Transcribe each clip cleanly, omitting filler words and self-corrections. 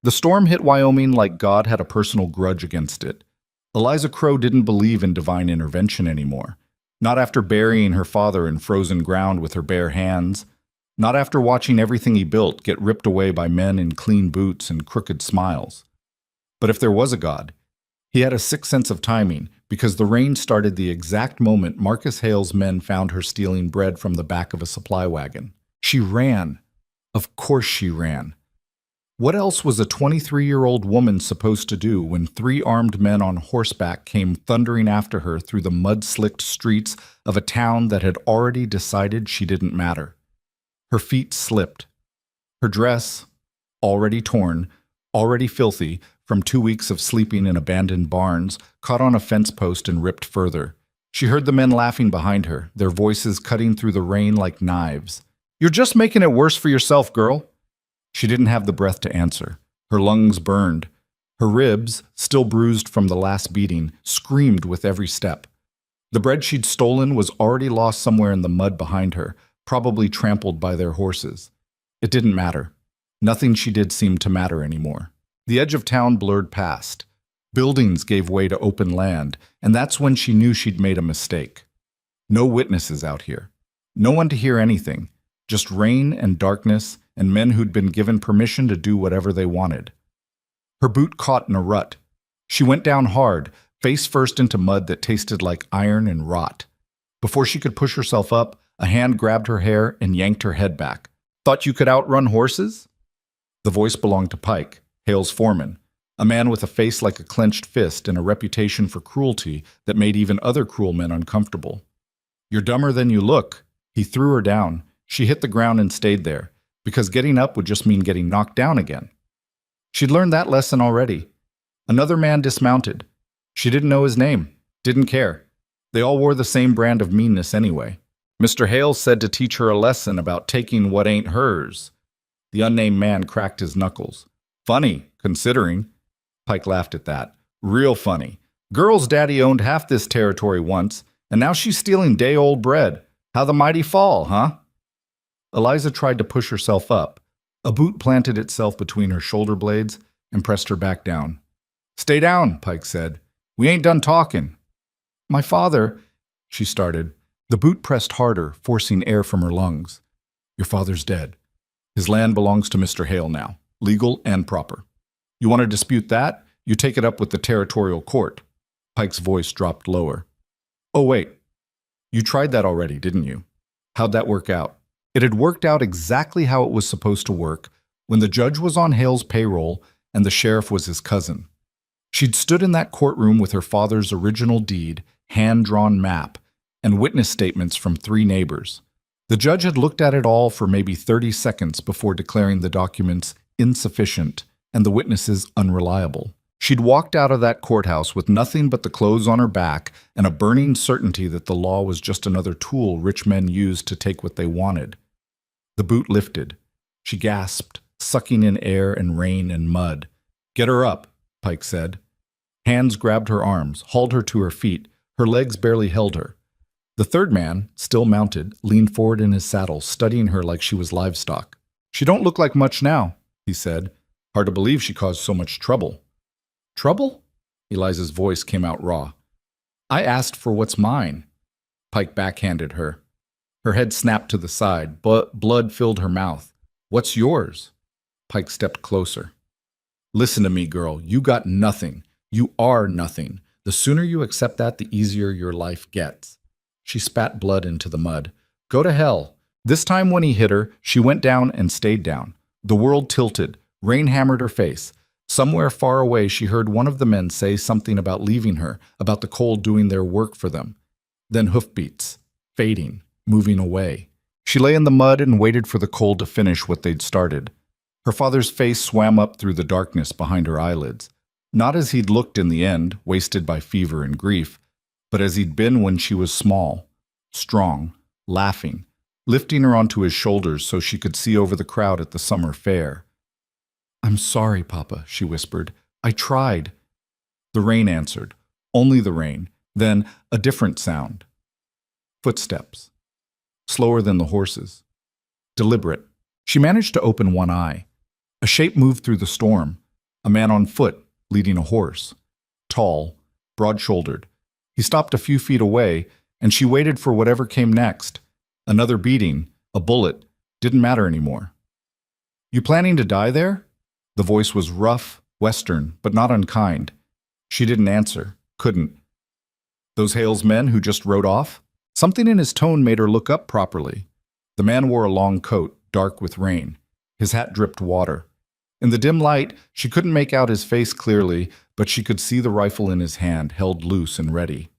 The storm hit Wyoming like God had a personal grudge against it. Eliza Crow didn't believe in divine intervention anymore. Not after burying her father in frozen ground with her bare hands. Not after watching everything he built get ripped away by men in clean boots and crooked smiles. But if there was a God, he had a sixth sense of timing, because the rain started the exact moment Marcus Hale's men found her stealing bread from the back of a supply wagon. She ran. Of course she ran. What else was a 23-year-old woman supposed to do when three armed men on horseback came thundering after her through the mud-slicked streets of a town that had already decided she didn't matter? Her feet slipped. Her dress, already torn, already filthy from 2 weeks of sleeping in abandoned barns, caught on a fence post and ripped further. She heard the men laughing behind her, their voices cutting through the rain like knives. "You're just making it worse for yourself, girl." She didn't have the breath to answer. Her lungs burned. Her ribs, still bruised from the last beating, screamed with every step. The bread she'd stolen was already lost somewhere in the mud behind her, probably trampled by their horses. It didn't matter. Nothing she did seemed to matter anymore. The edge of town blurred past. Buildings gave way to open land, and that's when she knew she'd made a mistake. No witnesses out here. No one to hear anything. Just rain and darkness and men who'd been given permission to do whatever they wanted. Her boot caught in a rut. She went down hard, face first into mud that tasted like iron and rot. Before she could push herself up, a hand grabbed her hair and yanked her head back. "Thought you could outrun horses?" The voice belonged to Pike, Hale's foreman, a man with a face like a clenched fist and a reputation for cruelty that made even other cruel men uncomfortable. "You're dumber than you look." He threw her down. She hit the ground and stayed there, because getting up would just mean getting knocked down again. She'd learned that lesson already. Another man dismounted. She didn't know his name, didn't care. They all wore the same brand of meanness anyway. Mr. Hale said to teach her a lesson about taking what ain't hers. The unnamed man cracked his knuckles. "Funny, considering." Pike laughed at that. "Real funny. Girl's daddy owned half this territory once, and now she's stealing day-old bread. How the mighty fall, huh?" Eliza tried to push herself up. A boot planted itself between her shoulder blades and pressed her back down. "Stay down," Pike said. "We ain't done talking." "My father," she started. The boot pressed harder, forcing air from her lungs. "Your father's dead. His land belongs to Mr. Hale now, legal and proper. You want to dispute that? You take it up with the territorial court." Pike's voice dropped lower. "Oh, wait. You tried that already, didn't you? How'd that work out?" It had worked out exactly how it was supposed to work when the judge was on Hale's payroll and the sheriff was his cousin. She'd stood in that courtroom with her father's original deed, hand-drawn map, and witness statements from 3 neighbors. The judge had looked at it all for maybe 30 seconds before declaring the documents insufficient and the witnesses unreliable. She'd walked out of that courthouse with nothing but the clothes on her back and a burning certainty that the law was just another tool rich men used to take what they wanted. The boot lifted. She gasped, sucking in air and rain and mud. "Get her up," Pike said. Hands grabbed her arms, hauled her to her feet. Her legs barely held her. The third man, still mounted, leaned forward in his saddle, studying her like she was livestock. "She don't look like much now," he said. "Hard to believe she caused so much trouble." "Trouble?" Eliza's voice came out raw. "I asked for what's mine." Pike backhanded her. Her head snapped to the side, but blood filled her mouth. "What's yours?" Pike stepped closer. "Listen to me, girl. You got nothing. You are nothing. The sooner you accept that, the easier your life gets." She spat blood into the mud. "Go to hell." This time when he hit her, she went down and stayed down. The world tilted. Rain hammered her face. Somewhere far away, she heard one of the men say something about leaving her, about the cold doing their work for them. Then hoofbeats, fading, moving away. She lay in the mud and waited for the cold to finish what they'd started. Her father's face swam up through the darkness behind her eyelids. Not as he'd looked in the end, wasted by fever and grief, but as he'd been when she was small, strong, laughing, lifting her onto his shoulders so she could see over the crowd at the summer fair. "I'm sorry, Papa," she whispered. "I tried." The rain answered, only the rain, then a different sound. Footsteps. Slower than the horses. Deliberate. She managed to open one eye. A shape moved through the storm. A man on foot, leading a horse. Tall, broad-shouldered. He stopped a few feet away, and she waited for whatever came next. Another beating, a bullet, didn't matter anymore. "You planning to die there?" The voice was rough, Western, but not unkind. She didn't answer, couldn't. "Those Hale's men who just rode off?" Something in his tone made her look up properly. The man wore a long coat, dark with rain. His hat dripped water. In the dim light, she couldn't make out his face clearly, but she could see the rifle in his hand, held loose and ready.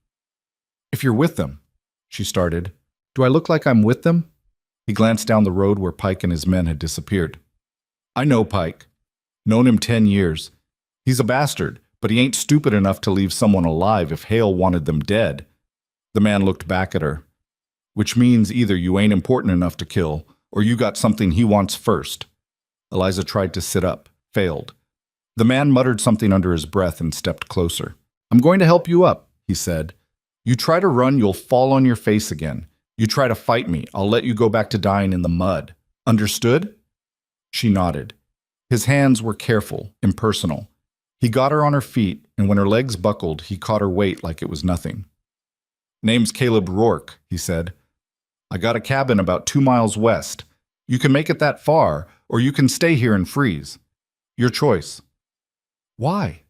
"If you're with them," she started. "Do I look like I'm with them?" He glanced down the road where Pike and his men had disappeared. "I know Pike. Known him 10 years. He's a bastard, but he ain't stupid enough to leave someone alive if Hale wanted them dead." The man looked back at her. "Which means either you ain't important enough to kill, or you got something he wants first." Eliza tried to sit up, failed. The man muttered something under his breath and stepped closer. "I'm going to help you up," he said. "You try to run, you'll fall on your face again. You try to fight me, I'll let you go back to dying in the mud. Understood?" She nodded. His hands were careful, impersonal. He got her on her feet, and when her legs buckled, he caught her weight like it was nothing. "Name's Caleb Rourke," he said. "I got a cabin about 2 miles west. You can make it that far, or you can stay here and freeze. Your choice." "Why?"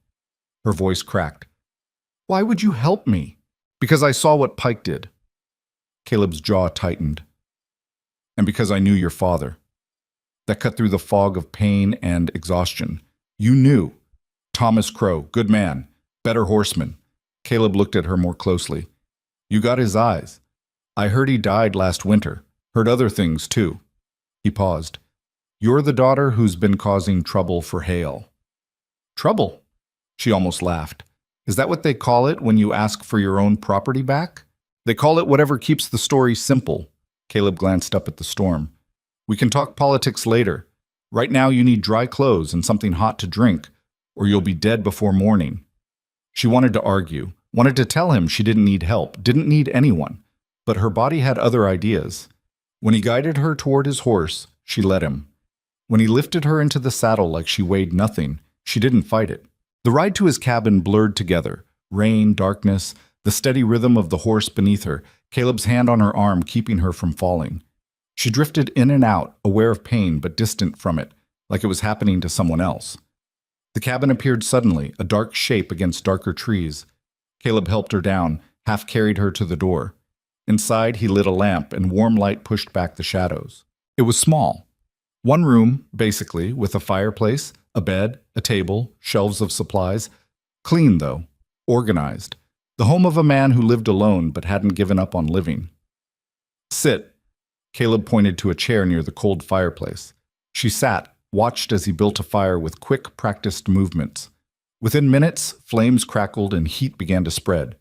Her voice cracked. "Why would you help me?" "Because I saw what Pike did." Caleb's jaw tightened. "And because I knew your father." That cut through the fog of pain and exhaustion. "You knew. Thomas Crow, good man, better horseman." Caleb looked at her more closely. "You got his eyes. I heard he died last winter. Heard other things, too." He paused. "You're the daughter who's been causing trouble for Hale." "Trouble?" She almost laughed. "Is that what they call it when you ask for your own property back?" "They call it whatever keeps the story simple." Caleb glanced up at the storm. "We can talk politics later. Right now you need dry clothes and something hot to drink, or you'll be dead before morning." She wanted to argue, wanted to tell him she didn't need help, didn't need anyone, but her body had other ideas. When he guided her toward his horse, she let him. When he lifted her into the saddle like she weighed nothing, she didn't fight it. The ride to his cabin blurred together, rain, darkness, the steady rhythm of the horse beneath her, Caleb's hand on her arm keeping her from falling. She drifted in and out, aware of pain but distant from it, like it was happening to someone else. The cabin appeared suddenly, a dark shape against darker trees. Caleb helped her down, half carried her to the door. Inside, he lit a lamp, and warm light pushed back the shadows. It was small. One room, basically, with a fireplace, a bed, a table, shelves of supplies. Clean, though. Organized. The home of a man who lived alone but hadn't given up on living. "Sit." Caleb pointed to a chair near the cold fireplace. She sat, watched as he built a fire with quick, practiced movements. Within minutes, flames crackled and heat began to spread.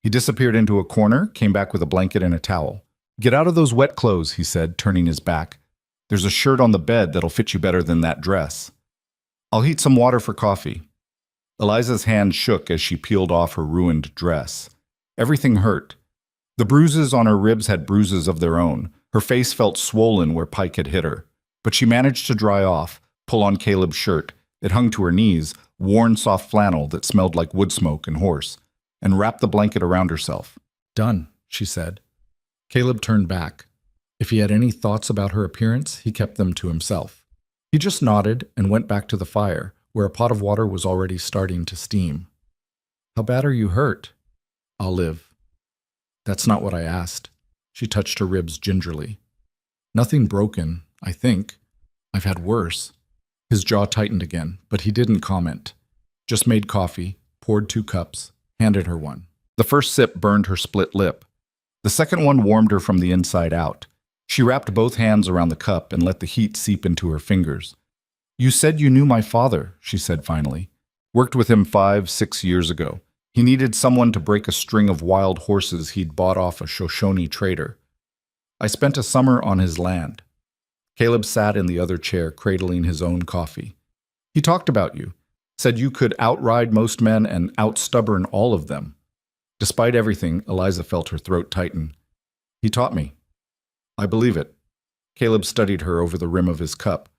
He disappeared into a corner, came back with a blanket and a towel. "Get out of those wet clothes," he said, turning his back. "There's a shirt on the bed that'll fit you better than that dress." "I'll heat some water for coffee." Eliza's hand shook as she peeled off her ruined dress. Everything hurt. The bruises on her ribs had bruises of their own. Her face felt swollen where Pike had hit her. But she managed to dry off, pull on Caleb's shirt. It hung to her knees, worn soft flannel that smelled like wood smoke and horse, and wrapped the blanket around herself. "Done," she said. Caleb turned back. If he had any thoughts about her appearance, he kept them to himself. He just nodded and went back to the fire, where a pot of water was already starting to steam. "How bad are you hurt?" "I'll live." "That's not what I asked." She touched her ribs gingerly. "Nothing broken, I think. I've had worse." His jaw tightened again, but he didn't comment. Just made coffee, poured 2 cups, handed her one. The first sip burned her split lip. The second one warmed her from the inside out. She wrapped both hands around the cup and let the heat seep into her fingers. "You said you knew my father," she said finally. "Worked with him 5-6 years ago. He needed someone to break a string of wild horses he'd bought off a Shoshone trader. I spent a summer on his land." Caleb sat in the other chair, cradling his own coffee. "He talked about you. Said you could outride most men and outstubborn all of them." Despite everything, Eliza felt her throat tighten. "He taught me." "I believe it." Caleb studied her over the rim of his cup.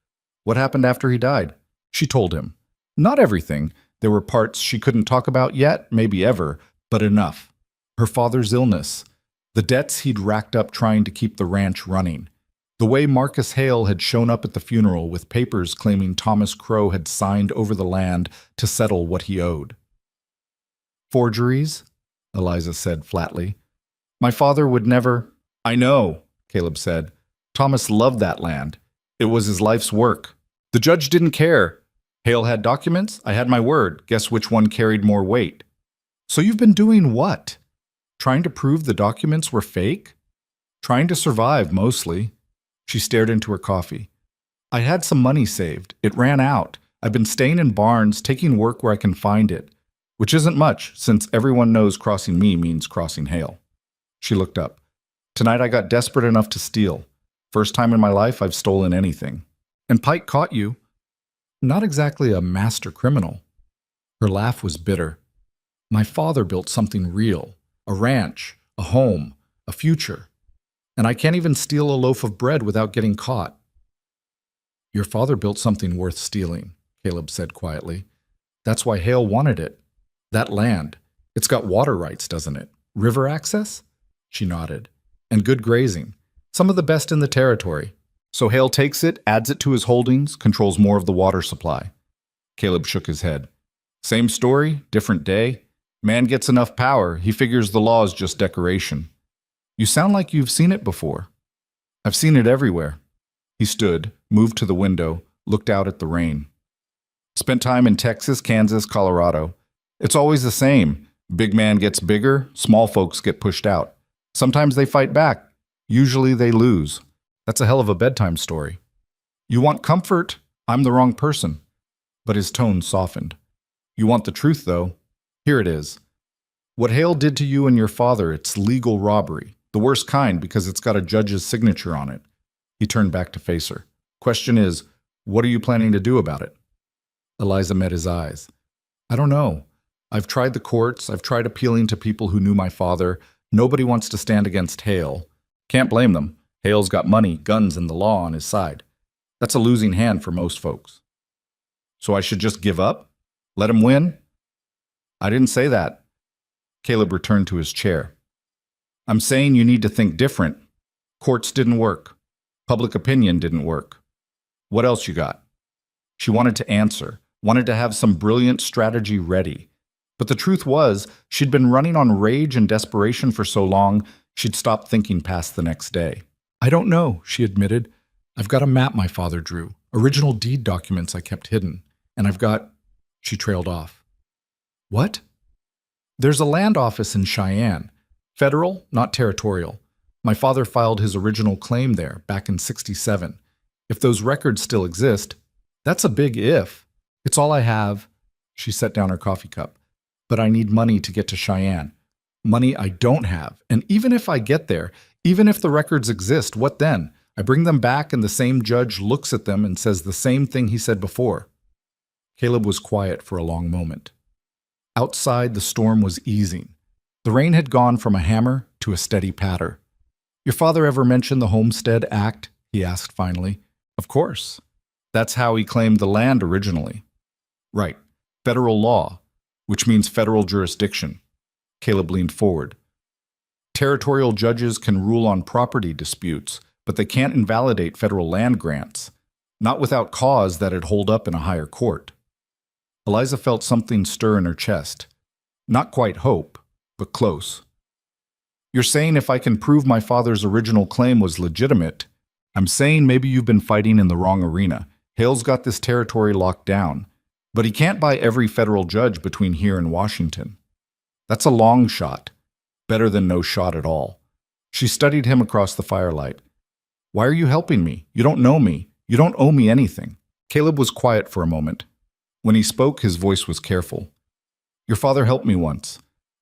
"What happened after he died?" She told him. Not everything. There were parts she couldn't talk about yet, maybe ever, but enough. Her father's illness, the debts he'd racked up trying to keep the ranch running, the way Marcus Hale had shown up at the funeral with papers claiming Thomas Crow had signed over the land to settle what he owed. Forgeries? Eliza said flatly. My father would never— I know, Caleb said. Thomas loved that land. It was his life's work. The judge didn't care. Hale had documents, I had my word. Guess which one carried more weight? So you've been doing what? Trying to prove the documents were fake? Trying to survive, mostly. She stared into her coffee. I had some money saved. It ran out. I've been staying in barns, taking work where I can find it, which isn't much, since everyone knows crossing me means crossing Hale. She looked up. Tonight I got desperate enough to steal. First time in my life I've stolen anything. And Pike caught you. Not exactly a master criminal. Her laugh was bitter. My father built something real. A ranch, a home, a future. And I can't even steal a loaf of bread without getting caught. Your father built something worth stealing, Caleb said quietly. That's why Hale wanted it. That land. It's got water rights, doesn't it? River access? She nodded. And good grazing. Some of the best in the territory. So Hale takes it, adds it to his holdings, controls more of the water supply. Caleb shook his head. Same story, different day. Man gets enough power, he figures the law is just decoration. You sound like you've seen it before. I've seen it everywhere. He stood, moved to the window, looked out at the rain. Spent time in Texas, Kansas, Colorado. It's always the same. Big man gets bigger, small folks get pushed out. Sometimes they fight back. Usually they lose. That's a hell of a bedtime story. You want comfort? I'm the wrong person. But his tone softened. You want the truth, though? Here it is. What Hale did to you and your father, it's legal robbery. The worst kind because it's got a judge's signature on it. He turned back to face her. Question is, what are you planning to do about it? Eliza met his eyes. I don't know. I've tried the courts. I've tried appealing to people who knew my father. Nobody wants to stand against Hale. Can't blame them. Hale's got money, guns, and the law on his side. That's a losing hand for most folks. So I should just give up? Let him win? I didn't say that. Caleb returned to his chair. I'm saying you need to think different. Courts didn't work. Public opinion didn't work. What else you got? She wanted to answer, wanted to have some brilliant strategy ready. But the truth was, she'd been running on rage and desperation for so long, she'd stopped thinking past the next day. I don't know, she admitted. I've got a map my father drew, original deed documents I kept hidden, and I've got— She trailed off. What? There's a land office in Cheyenne. Federal, not territorial. My father filed his original claim there back in '67. If those records still exist, that's a big if. It's all I have. She set down her coffee cup. But I need money to get to Cheyenne. Money I don't have. And even if I get there, even if the records exist, what then? I bring them back and the same judge looks at them and says the same thing he said before. Caleb was quiet for a long moment. Outside, the storm was easing. The rain had gone from a hammer to a steady patter. Your father ever mention the Homestead Act? He asked finally. Of course. That's how he claimed the land originally. Right. Federal law, which means federal jurisdiction. Caleb leaned forward. Territorial judges can rule on property disputes, but they can't invalidate federal land grants. Not without cause that'd hold up in a higher court. Eliza felt something stir in her chest. Not quite hope, but close. You're saying if I can prove my father's original claim was legitimate, I'm saying maybe you've been fighting in the wrong arena. Hale's got this territory locked down, but he can't buy every federal judge between here and Washington. That's a long shot. Better than no shot at all. She studied him across the firelight. Why are you helping me? You don't know me. You don't owe me anything. Caleb was quiet for a moment. When he spoke, his voice was careful. Your father helped me once.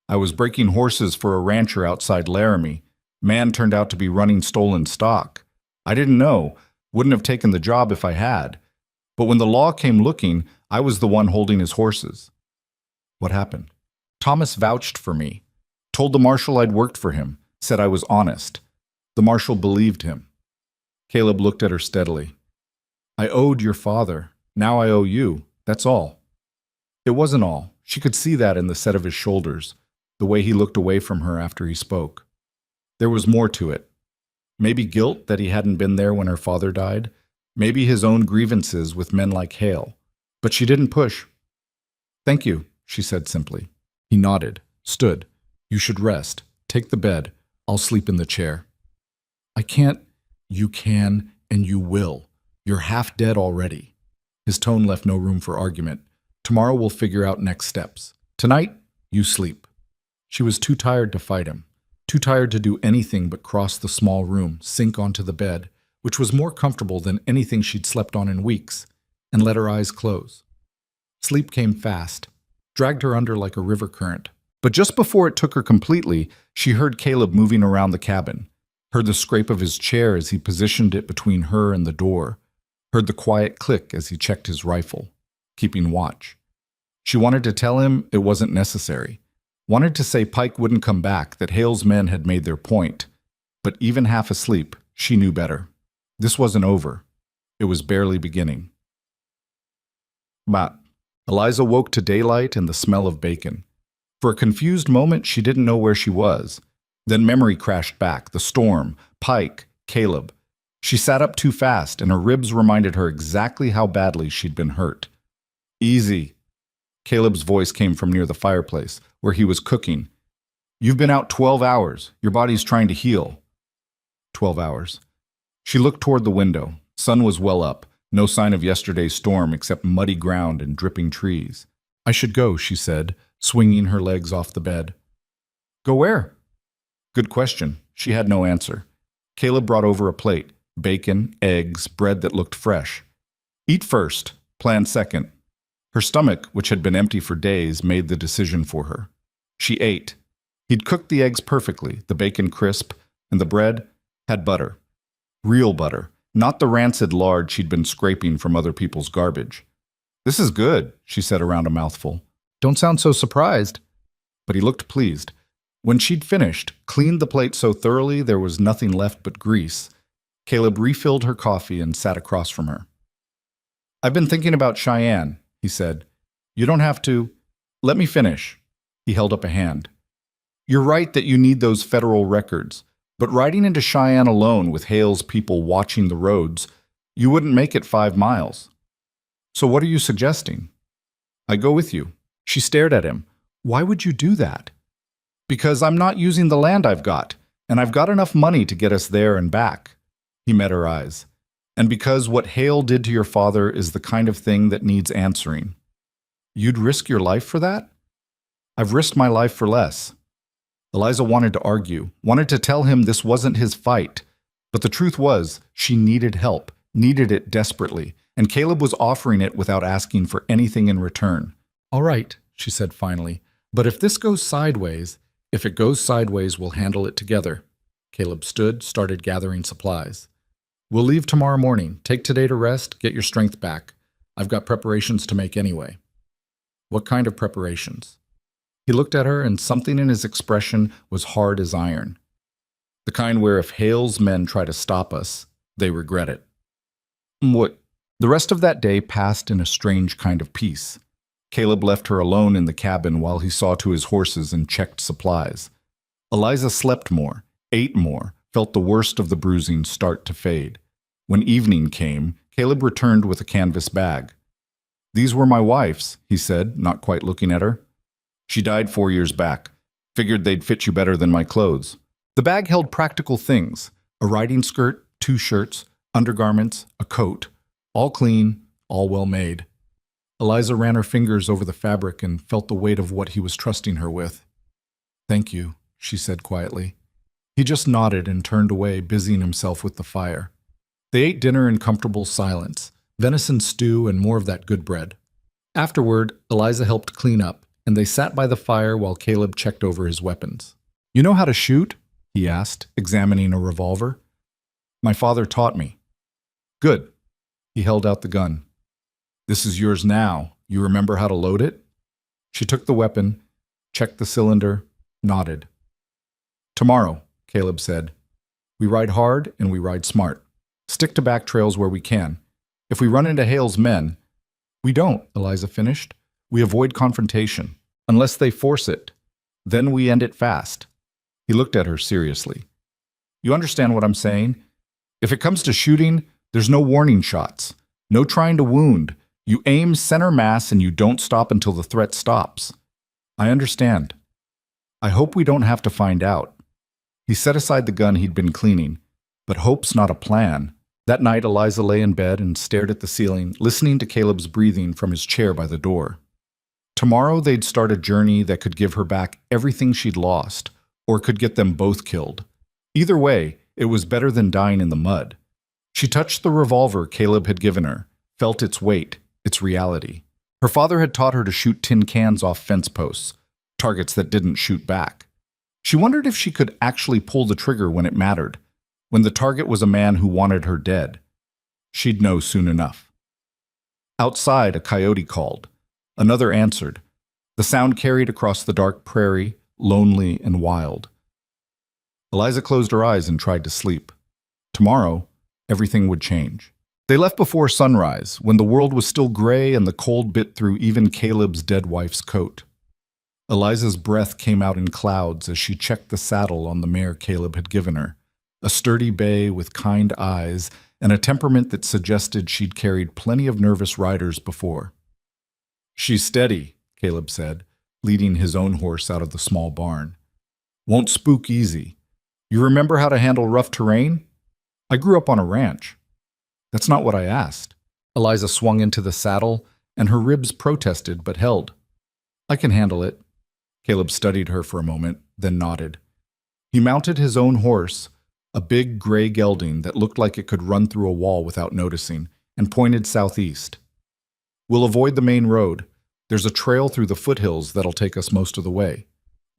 I was breaking horses for a rancher outside Laramie. Man turned out to be running stolen stock. I didn't know. Wouldn't have taken the job if I had. But when the law came looking, I was the one holding his horses. What happened? Thomas vouched for me. Told the marshal I'd worked for him. Said I was honest. The marshal believed him. Caleb looked at her steadily. I owed your father. Now I owe you. That's all. It wasn't all. She could see that in the set of his shoulders, the way he looked away from her after he spoke. There was more to it. Maybe guilt that he hadn't been there when her father died. Maybe his own grievances with men like Hale. But she didn't push. "Thank you," she said simply. He nodded, stood. "You should rest. Take the bed. I'll sleep in the chair." "I can't." "You can, and you will. You're half dead already." His tone left no room for argument. "Tomorrow we'll figure out next steps. Tonight, you sleep." She was too tired to fight him, too tired to do anything but cross the small room, sink onto the bed, which was more comfortable than anything she'd slept on in weeks, and let her eyes close. Sleep came fast, dragged her under like a river current. But just before it took her completely, she heard Caleb moving around the cabin, heard the scrape of his chair as he positioned it between her and the door, heard the quiet click as he checked his rifle, keeping watch. She wanted to tell him it wasn't necessary, wanted to say Pike wouldn't come back, that Hale's men had made their point, but even half asleep, she knew better. This wasn't over. It was barely beginning. But Eliza woke to daylight and the smell of bacon. For a confused moment, she didn't know where she was. Then memory crashed back, the storm, Pike, Caleb. She sat up too fast, and her ribs reminded her exactly how badly she'd been hurt. "Easy." Caleb's voice came from near the fireplace, where he was cooking. "You've been out 12 hours. Your body's trying to heal." 12 hours. She looked toward the window. Sun was well up. No sign of yesterday's storm except muddy ground and dripping trees. "I should go," she said, swinging her legs off the bed. "Go where?" Good question. She had no answer. Caleb brought over a plate. Bacon, eggs, bread that looked fresh. "Eat first, plan second." Her stomach, which had been empty for days, made the decision for her. She ate. He'd cooked the eggs perfectly, the bacon crisp, and the bread had butter. Real butter. Not the rancid lard she'd been scraping from other people's garbage. "This is good," she said around a mouthful. "Don't sound so surprised." But he looked pleased. When she'd finished, cleaned the plate so thoroughly there was nothing left but grease, Caleb refilled her coffee and sat across from her. "I've been thinking about Cheyenne," he said. "You don't have to." "Let me finish." He held up a hand. "You're right that you need those federal records. But riding into Cheyenne alone with Hale's people watching the roads, you wouldn't make it 5 miles. So what are you suggesting?" "I go with you." She stared at him. "Why would you do that?" "Because I'm not using the land I've got, and I've got enough money to get us there and back." He met her eyes. "And because what Hale did to your father is the kind of thing that needs answering." "You'd risk your life for that?" "I've risked my life for less." Eliza wanted to argue, wanted to tell him this wasn't his fight. But the truth was, she needed help, needed it desperately, and Caleb was offering it without asking for anything in return. "All right," she said finally, "but if this goes sideways, if it goes sideways, we'll handle it together." Caleb stood, started gathering supplies. "We'll leave tomorrow morning. Take today to rest, get your strength back. I've got preparations to make anyway." "What kind of preparations?" He looked at her, and something in his expression was hard as iron. "The kind where if Hale's men try to stop us, they regret it." "What?" The rest of that day passed in a strange kind of peace. Caleb left her alone in the cabin while he saw to his horses and checked supplies. Eliza slept more, ate more, felt the worst of the bruising start to fade. When evening came, Caleb returned with a canvas bag. "These were my wife's," he said, not quite looking at her. "She died 4 years back. Figured they'd fit you better than my clothes." The bag held practical things: a riding skirt, 2 shirts, undergarments, a coat. All clean, all well made. Eliza ran her fingers over the fabric and felt the weight of what he was trusting her with. "Thank you," she said quietly. He just nodded and turned away, busying himself with the fire. They ate dinner in comfortable silence, venison stew and more of that good bread. Afterward, Eliza helped clean up, and they sat by the fire while Caleb checked over his weapons. "You know how to shoot?" he asked, examining a revolver. "My father taught me." "Good." He held out the gun. "This is yours now. You remember how to load it?" She took the weapon, checked the cylinder, nodded. "Tomorrow," Caleb said. "We ride hard and we ride smart. Stick to back trails where we can. If we run into Hale's men—" "We don't," Eliza finished. We avoid confrontation. Unless they force it. Then we end it fast. He looked at her seriously. You understand what I'm saying? If it comes to shooting, there's no warning shots. No trying to wound. You aim center mass and you don't stop until the threat stops. I understand. I hope we don't have to find out. He set aside the gun he'd been cleaning. But hope's not a plan. That night, Eliza lay in bed and stared at the ceiling, listening to Caleb's breathing from his chair by the door. Tomorrow, they'd start a journey that could give her back everything she'd lost, or could get them both killed. Either way, it was better than dying in the mud. She touched the revolver Caleb had given her, felt its weight, its reality. Her father had taught her to shoot tin cans off fence posts, targets that didn't shoot back. She wondered if she could actually pull the trigger when it mattered, when the target was a man who wanted her dead. She'd know soon enough. Outside, a coyote called. Another answered. The sound carried across the dark prairie, lonely and wild. Eliza closed her eyes and tried to sleep. Tomorrow, everything would change. They left before sunrise, when the world was still gray and the cold bit through even Caleb's dead wife's coat. Eliza's breath came out in clouds as she checked the saddle on the mare Caleb had given her, a sturdy bay with kind eyes and a temperament that suggested she'd carried plenty of nervous riders before. She's steady, Caleb said, leading his own horse out of the small barn. Won't spook easy. You remember how to handle rough terrain? I grew up on a ranch. That's not what I asked. Eliza swung into the saddle, and her ribs protested but held. I can handle it. Caleb studied her for a moment, then nodded. He mounted his own horse, a big gray gelding that looked like it could run through a wall without noticing, and pointed southeast. We'll avoid the main road. There's a trail through the foothills that'll take us most of the way.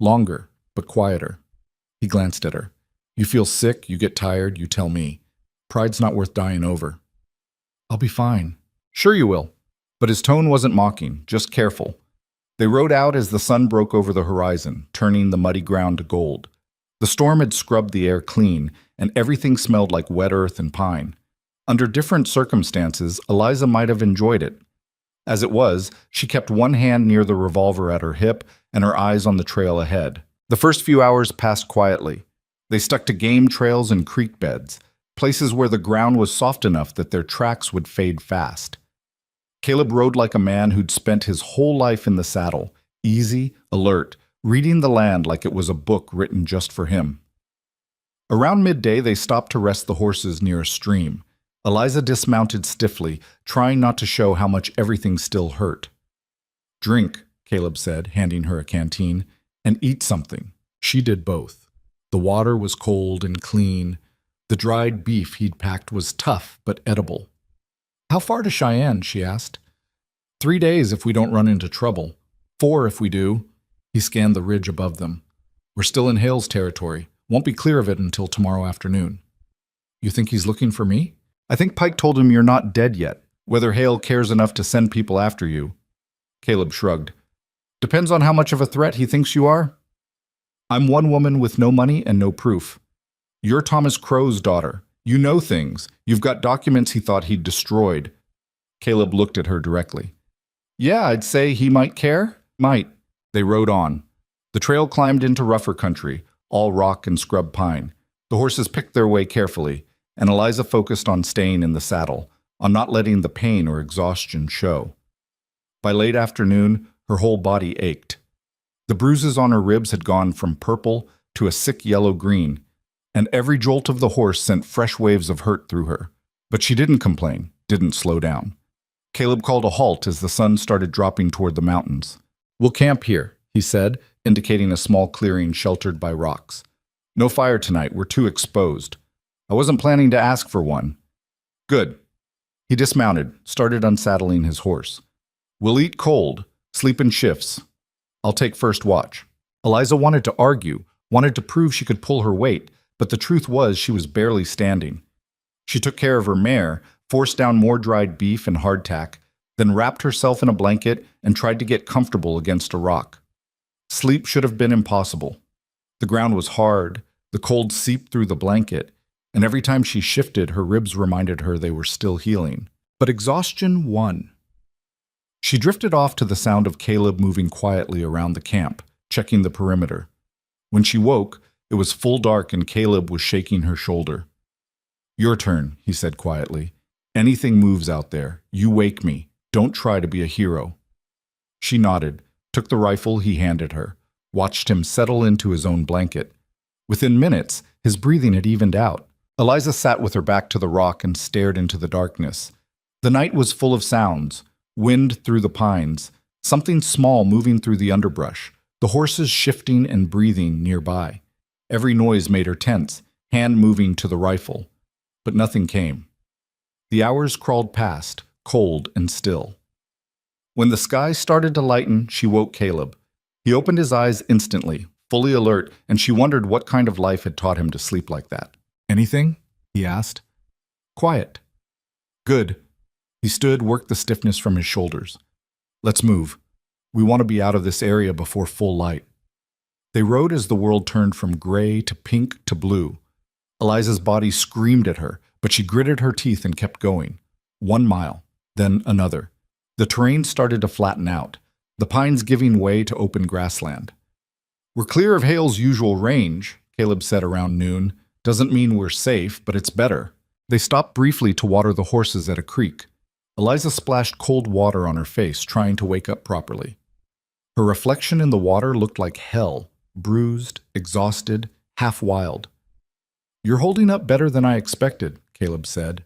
Longer, but quieter. He glanced at her. You feel sick, you get tired, you tell me. Pride's not worth dying over. I'll be fine. Sure you will. But his tone wasn't mocking, just careful. They rode out as the sun broke over the horizon, turning the muddy ground to gold. The storm had scrubbed the air clean, and everything smelled like wet earth and pine. Under different circumstances, Eliza might have enjoyed it. As it was, she kept one hand near the revolver at her hip and her eyes on the trail ahead. The first few hours passed quietly. They stuck to game trails and creek beds, places where the ground was soft enough that their tracks would fade fast. Caleb rode like a man who'd spent his whole life in the saddle, easy, alert, reading the land like it was a book written just for him. Around midday, they stopped to rest the horses near a stream. Eliza dismounted stiffly, trying not to show how much everything still hurt. Drink, Caleb said, handing her a canteen, and eat something. She did both. The water was cold and clean. The dried beef he'd packed was tough but edible. How far to Cheyenne? She asked. 3 days if we don't run into trouble. 4 if we do. He scanned the ridge above them. We're still in Hale's territory. Won't be clear of it until tomorrow afternoon. You think he's looking for me? I think Pike told him you're not dead yet. Whether Hale cares enough to send people after you. Caleb shrugged. Depends on how much of a threat he thinks you are. I'm one woman with no money and no proof. You're Thomas Crow's daughter. You know things. You've got documents he thought he'd destroyed. Caleb looked at her directly. Yeah, I'd say he might care. Might. They rode on. The trail climbed into rougher country, all rock and scrub pine. The horses picked their way carefully, and Eliza focused on staying in the saddle, on not letting the pain or exhaustion show. By late afternoon, her whole body ached. The bruises on her ribs had gone from purple to a sick yellow-green, and every jolt of the horse sent fresh waves of hurt through her. But she didn't complain, didn't slow down. Caleb called a halt as the sun started dropping toward the mountains. We'll camp here, he said, indicating a small clearing sheltered by rocks. No fire tonight, we're too exposed. I wasn't planning to ask for one. Good. He dismounted, started unsaddling his horse. We'll eat cold, sleep in shifts. I'll take first watch. Eliza wanted to argue, wanted to prove she could pull her weight, but the truth was she was barely standing. She took care of her mare, forced down more dried beef and hardtack, then wrapped herself in a blanket and tried to get comfortable against a rock. Sleep should have been impossible. The ground was hard, the cold seeped through the blanket, and every time she shifted, her ribs reminded her they were still healing. But exhaustion won. She drifted off to the sound of Caleb moving quietly around the camp, checking the perimeter. When she woke, it was full dark and Caleb was shaking her shoulder. "Your turn," he said quietly. "Anything moves out there. You wake me. Don't try to be a hero." She nodded, took the rifle he handed her, watched him settle into his own blanket. Within minutes, his breathing had evened out. Eliza sat with her back to the rock and stared into the darkness. The night was full of sounds, wind through the pines, something small moving through the underbrush, the horses shifting and breathing nearby. Every noise made her tense, hand moving to the rifle. But nothing came. The hours crawled past, cold and still. When the sky started to lighten, she woke Caleb. He opened his eyes instantly, fully alert, and she wondered what kind of life had taught him to sleep like that. "Anything?" he asked. "Quiet." "Good." He stood, worked the stiffness from his shoulders. "Let's move. We want to be out of this area before full light." They rode as the world turned from gray to pink to blue. Eliza's body screamed at her, but she gritted her teeth and kept going. 1 mile, then another. The terrain started to flatten out, the pines giving way to open grassland. "We're clear of Hale's usual range," Caleb said around noon. "Doesn't mean we're safe, but it's better." They stopped briefly to water the horses at a creek. Eliza splashed cold water on her face, trying to wake up properly. Her reflection in the water looked like hell, bruised, exhausted, half wild. "You're holding up better than I expected," Caleb said.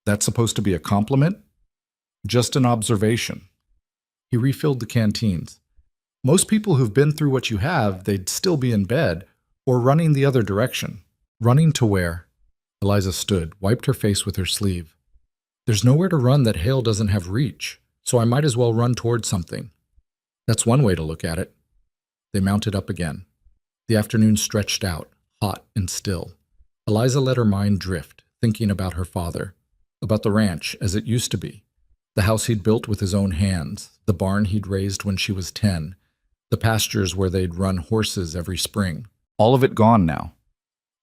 "That's supposed to be a compliment?" "Just an observation." He refilled the canteens. "Most people who've been through what you have, they'd still be in bed, or running the other direction." "Running to where?" Eliza stood, wiped her face with her sleeve. "There's nowhere to run that Hale doesn't have reach, so I might as well run towards something." "That's one way to look at it." They mounted up again. The afternoon stretched out, hot and still. Eliza let her mind drift, thinking about her father, about the ranch as it used to be, the house he'd built with his own hands, the barn he'd raised when she was 10, the pastures where they'd run horses every spring. All of it gone now.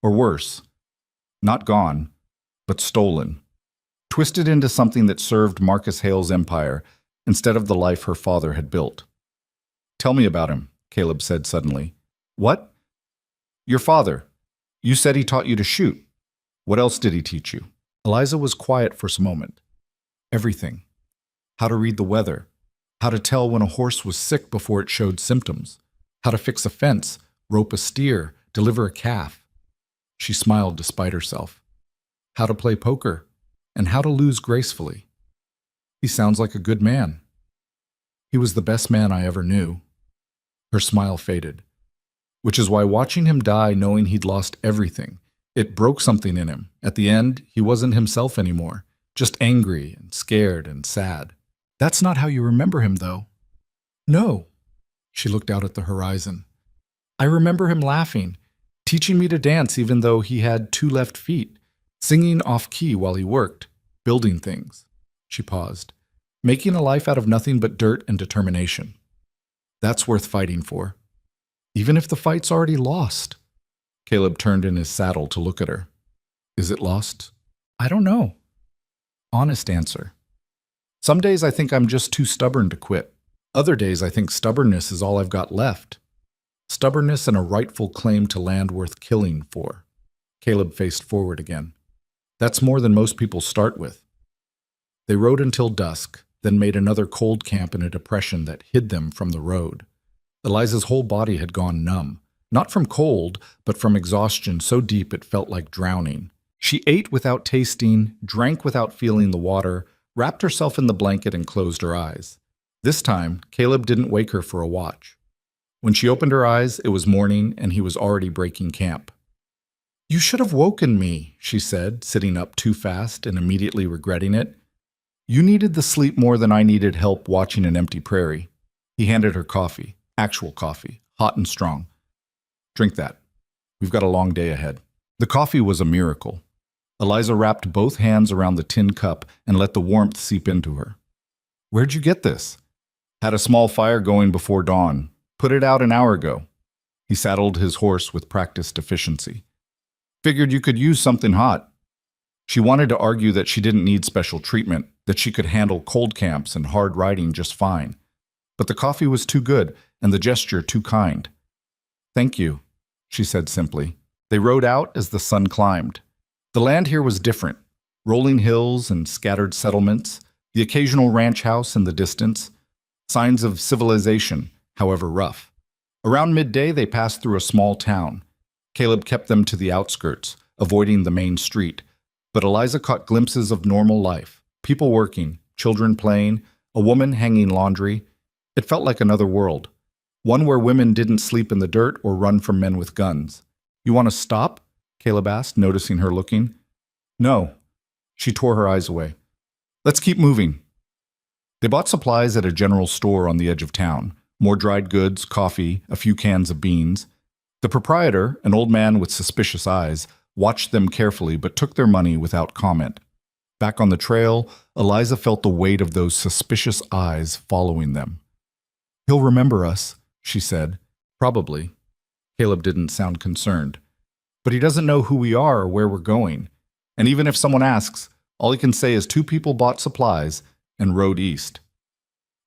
Or worse, not gone, but stolen. Twisted into something that served Marcus Hale's empire instead of the life her father had built. "Tell me about him," Caleb said suddenly. "What?" "Your father. You said he taught you to shoot. What else did he teach you?" Eliza was quiet for a moment. "Everything. How to read the weather. How to tell when a horse was sick before it showed symptoms. How to fix a fence, rope a steer, deliver a calf." She smiled despite herself. "How to play poker, and how to lose gracefully." "He sounds like a good man." "He was the best man I ever knew." Her smile faded. "Which is why watching him die knowing he'd lost everything, it broke something in him. At the end, he wasn't himself anymore, just angry and scared and sad." "That's not how you remember him, though." "No." She looked out at the horizon. "I remember him laughing, teaching me to dance even though he had 2 left feet, singing off-key while he worked, building things." She paused. "Making a life out of nothing but dirt and determination. That's worth fighting for. Even if the fight's already lost." Caleb turned in his saddle to look at her. "Is it lost?" "I don't know." Honest answer. "Some days I think I'm just too stubborn to quit. Other days I think stubbornness is all I've got left. Stubbornness and a rightful claim to land worth killing for." Caleb faced forward again. "That's more than most people start with." They rode until dusk, then made another cold camp in a depression that hid them from the road. Eliza's whole body had gone numb, not from cold, but from exhaustion so deep it felt like drowning. She ate without tasting, drank without feeling the water, wrapped herself in the blanket and closed her eyes. This time, Caleb didn't wake her for a watch. When she opened her eyes, it was morning and he was already breaking camp. "You should have woken me," she said, sitting up too fast and immediately regretting it. "You needed the sleep more than I needed help watching an empty prairie." He handed her coffee, actual coffee, hot and strong. "Drink that. We've got a long day ahead." The coffee was a miracle. Eliza wrapped both hands around the tin cup and let the warmth seep into her. "Where'd you get this?" "Had a small fire going before dawn. Put it out an hour ago." He saddled his horse with practiced efficiency. "Figured you could use something hot." She wanted to argue that she didn't need special treatment, that she could handle cold camps and hard riding just fine. But the coffee was too good and the gesture too kind. "Thank you," she said simply. They rode out as the sun climbed. The land here was different. Rolling hills and scattered settlements, the occasional ranch house in the distance, signs of civilization, however rough. Around midday, they passed through a small town. Caleb kept them to the outskirts, avoiding the main street, but Eliza caught glimpses of normal life, people working, children playing, a woman hanging laundry. It felt like another world, one where women didn't sleep in the dirt or run from men with guns. "You want to stop?" Caleb asked, noticing her looking. "No." She tore her eyes away. "Let's keep moving." They bought supplies at a general store on the edge of town. More dried goods, coffee, a few cans of beans. The proprietor, an old man with suspicious eyes, watched them carefully but took their money without comment. Back on the trail, Eliza felt the weight of those suspicious eyes following them. "He'll remember us," she said. "Probably." Caleb didn't sound concerned. "But he doesn't know who we are or where we're going. And even if someone asks, all he can say is 2 people bought supplies and rode east."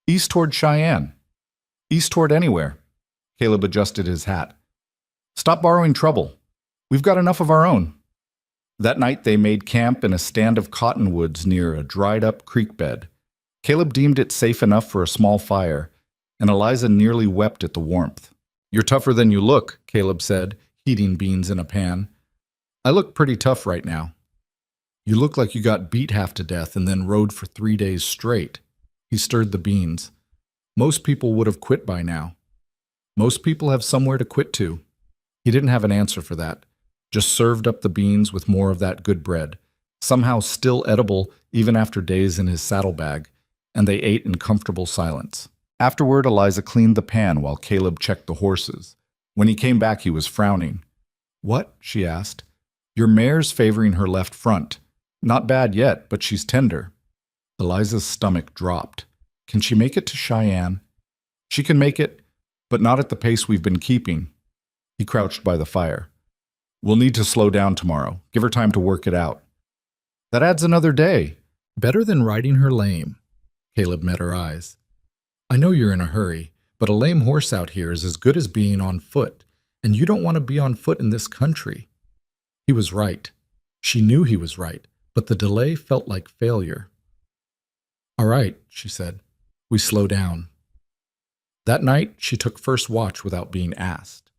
"East toward Cheyenne." "East toward anywhere." Caleb adjusted his hat. "Stop borrowing trouble. We've got enough of our own." That night they made camp in a stand of cottonwoods near a dried-up creek bed. Caleb deemed it safe enough for a small fire, and Eliza nearly wept at the warmth. "You're tougher than you look," Caleb said, heating beans in a pan. "I look pretty tough right now." "You look like you got beat half to death and then rode for 3 days straight." He stirred the beans. "Most people would have quit by now." "Most people have somewhere to quit to." He didn't have an answer for that, just served up the beans with more of that good bread, somehow still edible even after days in his saddlebag, and they ate in comfortable silence. Afterward, Eliza cleaned the pan while Caleb checked the horses. When he came back, he was frowning. "What?" she asked. "Your mare's favoring her left front. Not bad yet, but she's tender." Eliza's stomach dropped. "Can she make it to Cheyenne?" "She can make it, but not at the pace we've been keeping." He crouched by the fire. "We'll need to slow down tomorrow. Give her time to work it out." "That adds another day." "Better than riding her lame." Caleb met her eyes. "I know you're in a hurry, but a lame horse out here is as good as being on foot, and you don't want to be on foot in this country." He was right. She knew he was right, but the delay felt like failure. "All right," she said. "We slow down." That night, she took first watch without being asked,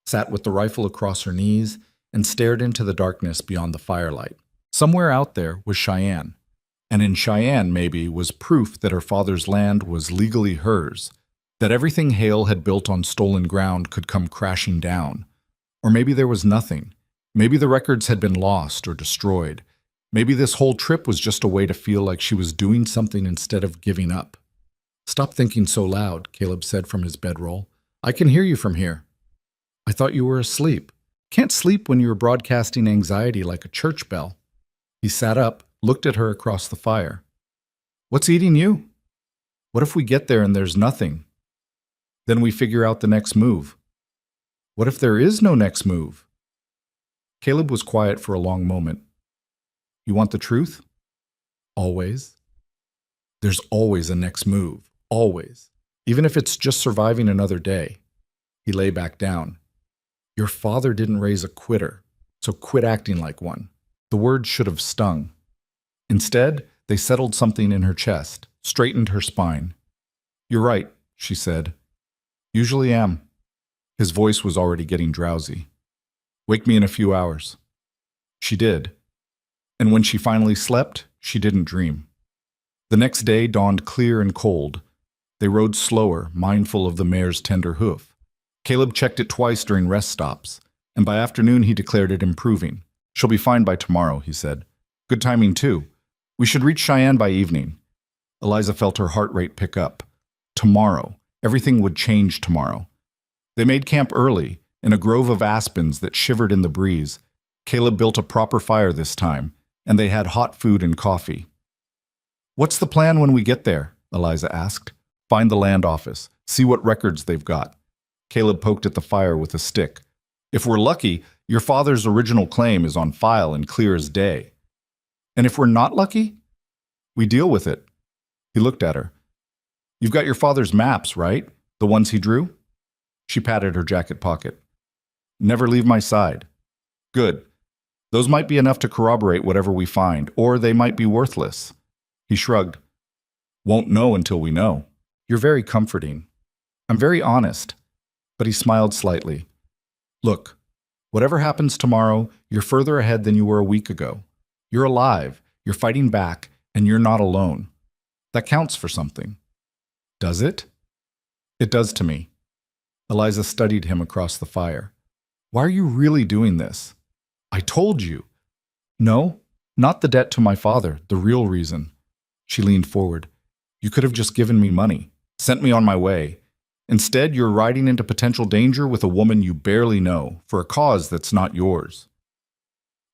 sat with the rifle across her knees, and stared into the darkness beyond the firelight. Somewhere out there was Cheyenne, and in Cheyenne, maybe, was proof that her father's land was legally hers, that everything Hale had built on stolen ground could come crashing down. Or maybe there was nothing. Maybe the records had been lost or destroyed. Maybe this whole trip was just a way to feel like she was doing something instead of giving up. "Stop thinking so loud," Caleb said from his bedroll. "I can hear you from here." "I thought you were asleep." "Can't sleep when you're broadcasting anxiety like a church bell." He sat up, looked at her across the fire. "What's eating you?" "What if we get there and there's nothing? Then we figure out the next move." "What if there is no next move?" Caleb was quiet for a long moment. "You want the truth?" "Always." "There's always a next move. Always. Even if it's just surviving another day." He lay back down. "Your father didn't raise a quitter, so quit acting like one." The words should have stung. Instead, they settled something in her chest, straightened her spine. "You're right," she said. "Usually am." His voice was already getting drowsy. "Wake me in a few hours." She did. And when she finally slept, she didn't dream. The next day dawned clear and cold. They rode slower, mindful of the mare's tender hoof. Caleb checked it twice during rest stops, and by afternoon he declared it improving. "She'll be fine by tomorrow," he said. "Good timing, too. We should reach Cheyenne by evening." Eliza felt her heart rate pick up. Tomorrow. Everything would change tomorrow. They made camp early, in a grove of aspens that shivered in the breeze. Caleb built a proper fire this time, and they had hot food and coffee. "What's the plan when we get there?" Eliza asked. "Find the land office. See what records they've got." Caleb poked at the fire with a stick. "If we're lucky, your father's original claim is on file and clear as day." And if we're not lucky, we deal with it. He looked at her. You've got your father's maps, right? The ones he drew? She patted her jacket pocket. Never leave my side. Good. Those might be enough to corroborate whatever we find, or they might be worthless. He shrugged. Won't know until we know. You're very comforting. I'm very honest. But he smiled slightly. Look, whatever happens tomorrow, you're further ahead than you were a week ago. You're alive, you're fighting back, and you're not alone. That counts for something. Does it? It does to me. Eliza studied him across the fire. Why are you really doing this? I told you. No, not the debt to my father, the real reason. She leaned forward. You could have just given me money, sent me on my way. Instead, you're riding into potential danger with a woman you barely know, for a cause that's not yours.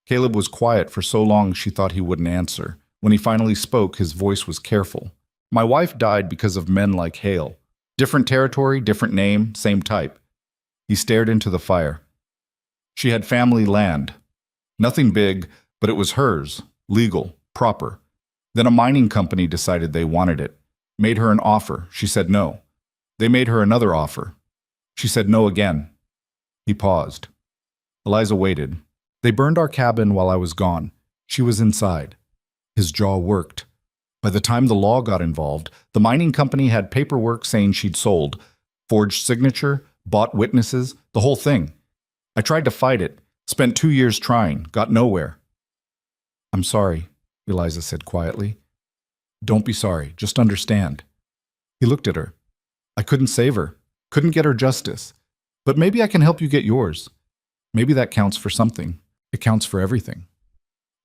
Caleb was quiet for so long she thought he wouldn't answer. When he finally spoke, his voice was careful. My wife died because of men like Hale. Different territory, different name, same type. He stared into the fire. She had family land. Nothing big, but it was hers, legal, proper. Then a mining company decided they wanted it. Made her an offer. She said no. They made her another offer. She said no again. He paused. Eliza waited. They burned our cabin while I was gone. She was inside. His jaw worked. By the time the law got involved, the mining company had paperwork saying she'd sold, forged signature, bought witnesses, the whole thing. I tried to fight it, spent 2 years trying, got nowhere. I'm sorry, Eliza said quietly. Don't be sorry, just understand. He looked at her. I couldn't save her, couldn't get her justice, but maybe I can help you get yours. Maybe that counts for something. It counts for everything.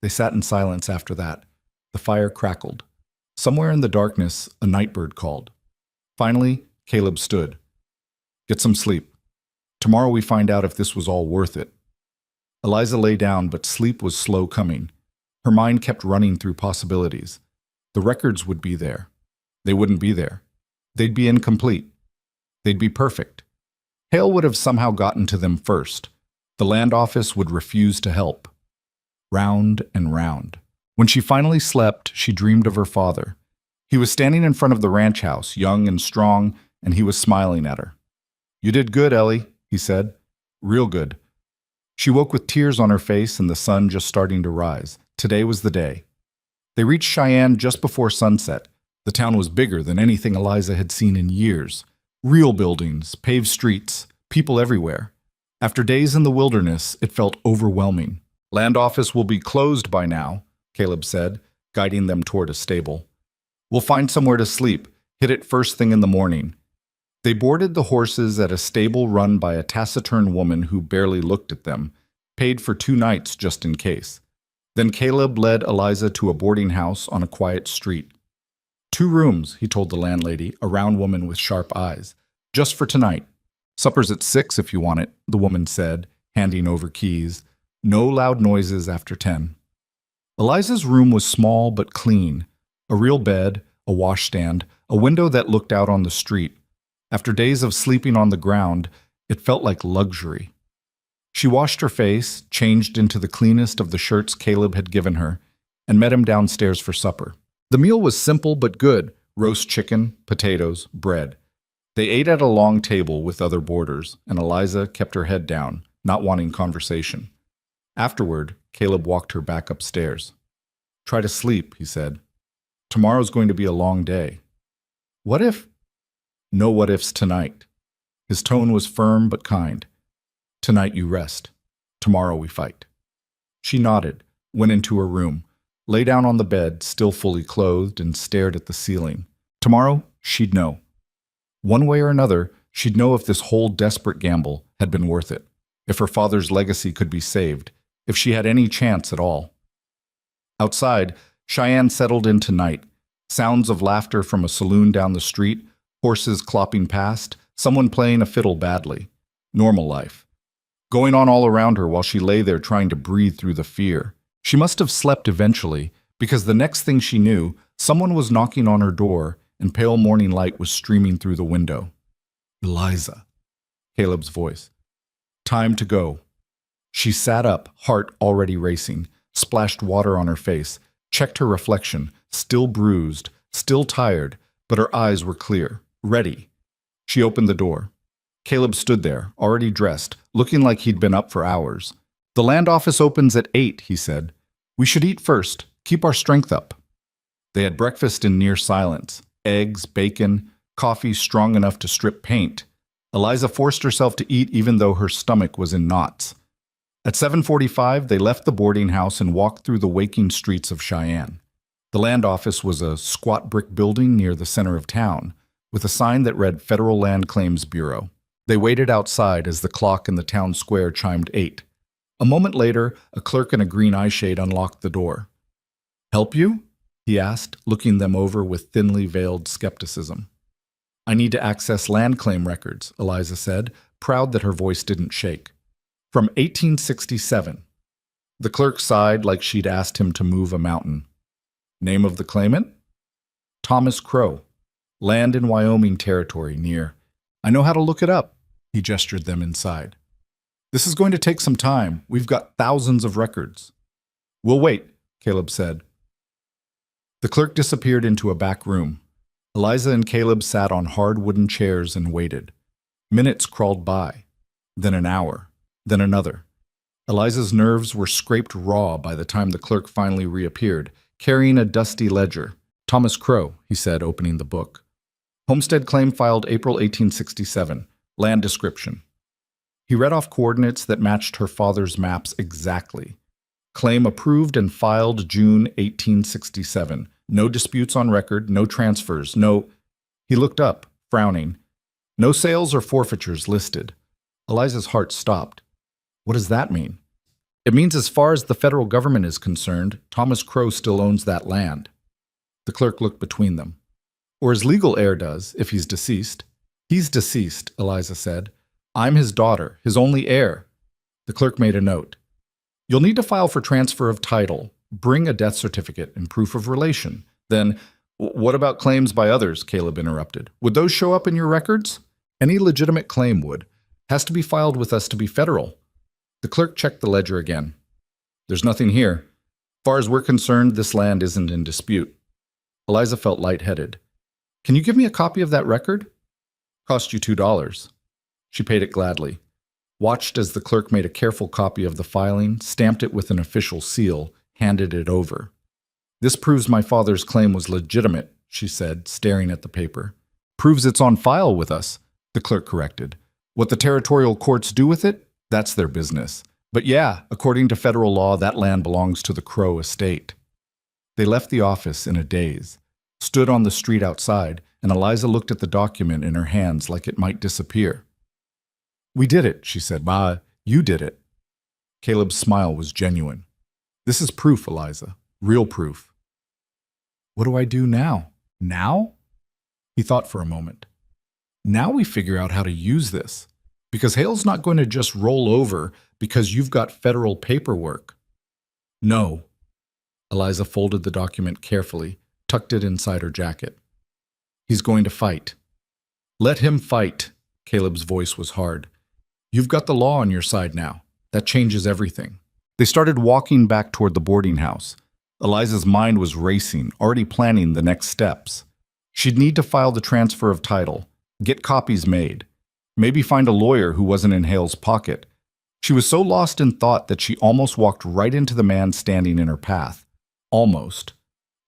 They sat in silence after that. The fire crackled. Somewhere in the darkness, a nightbird called. Finally, Caleb stood. Get some sleep. Tomorrow we find out if this was all worth it. Eliza lay down, but sleep was slow coming. Her mind kept running through possibilities. The records would be there. They wouldn't be there. They'd be incomplete. They'd be perfect. Hale would have somehow gotten to them first. The land office would refuse to help. Round and round. When she finally slept, she dreamed of her father. He was standing in front of the ranch house, young and strong, and he was smiling at her. You did good, Ellie, he said. Real good. She woke with tears on her face and the sun just starting to rise. Today was the day. They reached Cheyenne just before sunset. The town was bigger than anything Eliza had seen in years. Real buildings, paved streets, people everywhere. After days in the wilderness, it felt overwhelming. Land office will be closed by now, Caleb said, guiding them toward a stable. We'll find somewhere to sleep, hit it first thing in the morning. They boarded the horses at a stable run by a taciturn woman who barely looked at them, paid for 2 nights just in case. Then Caleb led Eliza to a boarding house on a quiet street. 2 rooms, he told the landlady, a round woman with sharp eyes. Just for tonight. Supper's at 6 if you want it, the woman said, handing over keys. No loud noises after 10. Eliza's room was small but clean. A real bed, a washstand, a window that looked out on the street. After days of sleeping on the ground, it felt like luxury. She washed her face, changed into the cleanest of the shirts Caleb had given her, and met him downstairs for supper. The meal was simple but good: roast chicken, potatoes, bread. They ate at a long table with other boarders, and Eliza kept her head down, not wanting conversation. Afterward, Caleb walked her back upstairs. Try to sleep, he said. Tomorrow's going to be a long day. What if? No what ifs tonight. His tone was firm but kind. Tonight you rest. Tomorrow we fight. She nodded, went into her room, lay down on the bed, still fully clothed, and stared at the ceiling. Tomorrow, she'd know. One way or another, she'd know if this whole desperate gamble had been worth it, if her father's legacy could be saved, if she had any chance at all. Outside, Cheyenne settled into night. Sounds of laughter from a saloon down the street, horses clopping past, someone playing a fiddle badly. Normal life. Going on all around her while she lay there trying to breathe through the fear. She must have slept eventually, because the next thing she knew, someone was knocking on her door, and pale morning light was streaming through the window. Eliza. Caleb's voice. Time to go. She sat up, heart already racing, splashed water on her face, checked her reflection, still bruised, still tired, but her eyes were clear, ready. She opened the door. Caleb stood there, already dressed, looking like he'd been up for hours. "The land office opens at 8, he said. "We should eat first, keep our strength up." They had breakfast in near silence. Eggs, bacon, coffee strong enough to strip paint. Eliza forced herself to eat even though her stomach was in knots. At 7:45, they left the boarding house and walked through the waking streets of Cheyenne. The land office was a squat brick building near the center of town, with a sign that read Federal Land Claims Bureau. They waited outside as the clock in the town square chimed 8. A moment later, a clerk in a green eyeshade unlocked the door. "Help you?" he asked, looking them over with thinly veiled skepticism. "I need to access land claim records," Eliza said, proud that her voice didn't shake. "From 1867. The clerk sighed like she'd asked him to move a mountain. "Name of the claimant?" "Thomas Crow. Land in Wyoming Territory near—" "I know how to look it up." He gestured them inside. "This is going to take some time. We've got thousands of records." "We'll wait," Caleb said. The clerk disappeared into a back room. Eliza and Caleb sat on hard wooden chairs and waited. Minutes crawled by, then an hour, then another. Eliza's nerves were scraped raw by the time the clerk finally reappeared, carrying a dusty ledger. "Thomas Crow," he said, opening the book. "Homestead claim filed April 1867. Land description." He read off coordinates that matched her father's maps exactly. Claim approved and filed June 1867. No disputes on record, no transfers, no— He looked up, frowning. "No sales or forfeitures listed." Eliza's heart stopped. What does that mean? "It means as far as the federal government is concerned, Thomas Crow still owns that land." The clerk looked between them. "Or his legal heir does, if he's deceased." "He's deceased," Eliza said. "I'm his daughter, his only heir." The clerk made a note. "You'll need to file for transfer of title. Bring a death certificate and proof of relation. Then, what about claims by others?" Caleb interrupted. "Would those show up in your records?" "Any legitimate claim would. Has to be filed with us to be federal." The clerk checked the ledger again. "There's nothing here. As far as we're concerned, this land isn't in dispute." Eliza felt lightheaded. "Can you give me a copy of that record?" "Cost you $2. She paid it gladly. Watched as the clerk made a careful copy of the filing, stamped it with an official seal, handed it over. "This proves my father's claim was legitimate," she said, staring at the paper. "Proves it's on file with us," the clerk corrected. "What the territorial courts do with it, that's their business. But yeah, according to federal law, that land belongs to the Crow estate." They left the office in a daze, stood on the street outside, and Eliza looked at the document in her hands like it might disappear. "We did it," she said. "Bah, you did it." Caleb's smile was genuine. "This is proof, Eliza. Real proof." "What do I do now?" "Now?" He thought for a moment. "Now we figure out how to use this. Because Hale's not going to just roll over because you've got federal paperwork." "No." Eliza folded the document carefully, tucked it inside her jacket. "He's going to fight." "Let him fight." Caleb's voice was hard. "You've got the law on your side now. That changes everything." They started walking back toward the boarding house. Eliza's mind was racing, already planning the next steps. She'd need to file the transfer of title, get copies made, maybe find a lawyer who wasn't in Hale's pocket. She was so lost in thought that she almost walked right into the man standing in her path. Almost.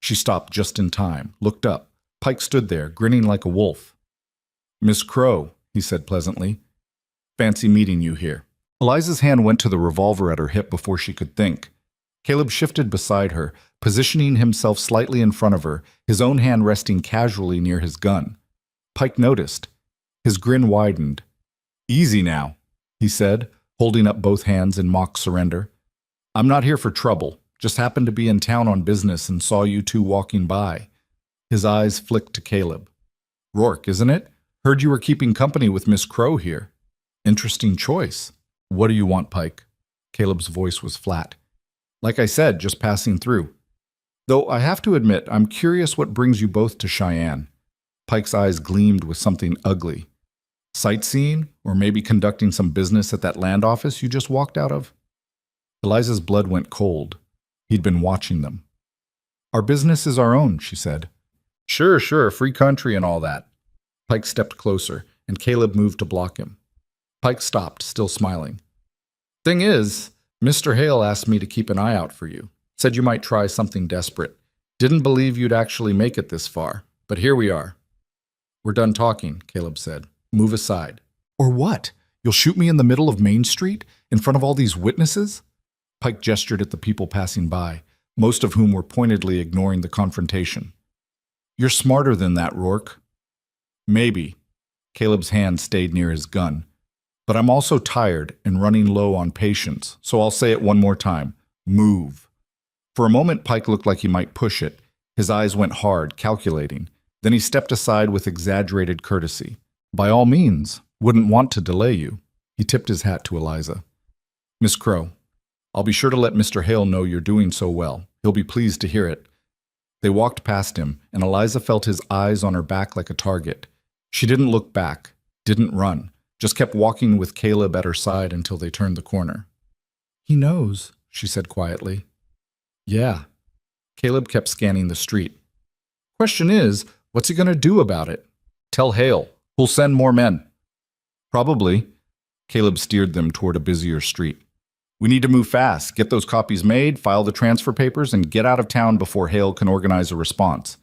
She stopped just in time, looked up. Pike stood there, grinning like a wolf. "Miss Crow," he said pleasantly. "Fancy meeting you here." Eliza's hand went to the revolver at her hip before she could think. Caleb shifted beside her, positioning himself slightly in front of her, his own hand resting casually near his gun. Pike noticed. His grin widened. "Easy now," he said, holding up both hands in mock surrender. "I'm not here for trouble. Just happened to be in town on business and saw you two walking by." His eyes flicked to Caleb. "Rourke, isn't it? Heard you were keeping company with Miss Crow here." "Interesting choice." "What do you want, Pike?" Caleb's voice was flat. "Like I said, just passing through. Though I have to admit, I'm curious what brings you both to Cheyenne." Pike's eyes gleamed with something ugly. "Sightseeing? Or maybe conducting some business at that land office you just walked out of?" Eliza's blood went cold. He'd been watching them. Our business is our own, she said. Sure, sure, free country and all that. Pike stepped closer, and Caleb moved to block him. Pike stopped, still smiling. Thing is, Mr. Hale asked me to keep an eye out for you. Said you might try something desperate. Didn't believe you'd actually make it this far, but here we are. We're done talking, Caleb said. Move aside. Or what? You'll shoot me in the middle of Main Street, in front of all these witnesses? Pike gestured at the people passing by, most of whom were pointedly ignoring the confrontation. You're smarter than that, Rourke. Maybe. Caleb's hand stayed near his gun. But I'm also tired and running low on patience, so I'll say it one more time. Move. For a moment, Pike looked like he might push it. His eyes went hard, calculating. Then he stepped aside with exaggerated courtesy. By all means, wouldn't want to delay you. He tipped his hat to Eliza. Miss Crow, I'll be sure to let Mr. Hale know you're doing so well. He'll be pleased to hear it. They walked past him, and Eliza felt his eyes on her back like a target. She didn't look back, didn't run, just kept walking with Caleb at her side until they turned the corner. He knows, she said quietly. Yeah. Caleb kept scanning the street. Question is, what's he going to do about it? Tell Hale. Who'll send more men. Probably. Caleb steered them toward a busier street. We need to move fast, get those copies made, file the transfer papers, and get out of town before Hale can organize a response.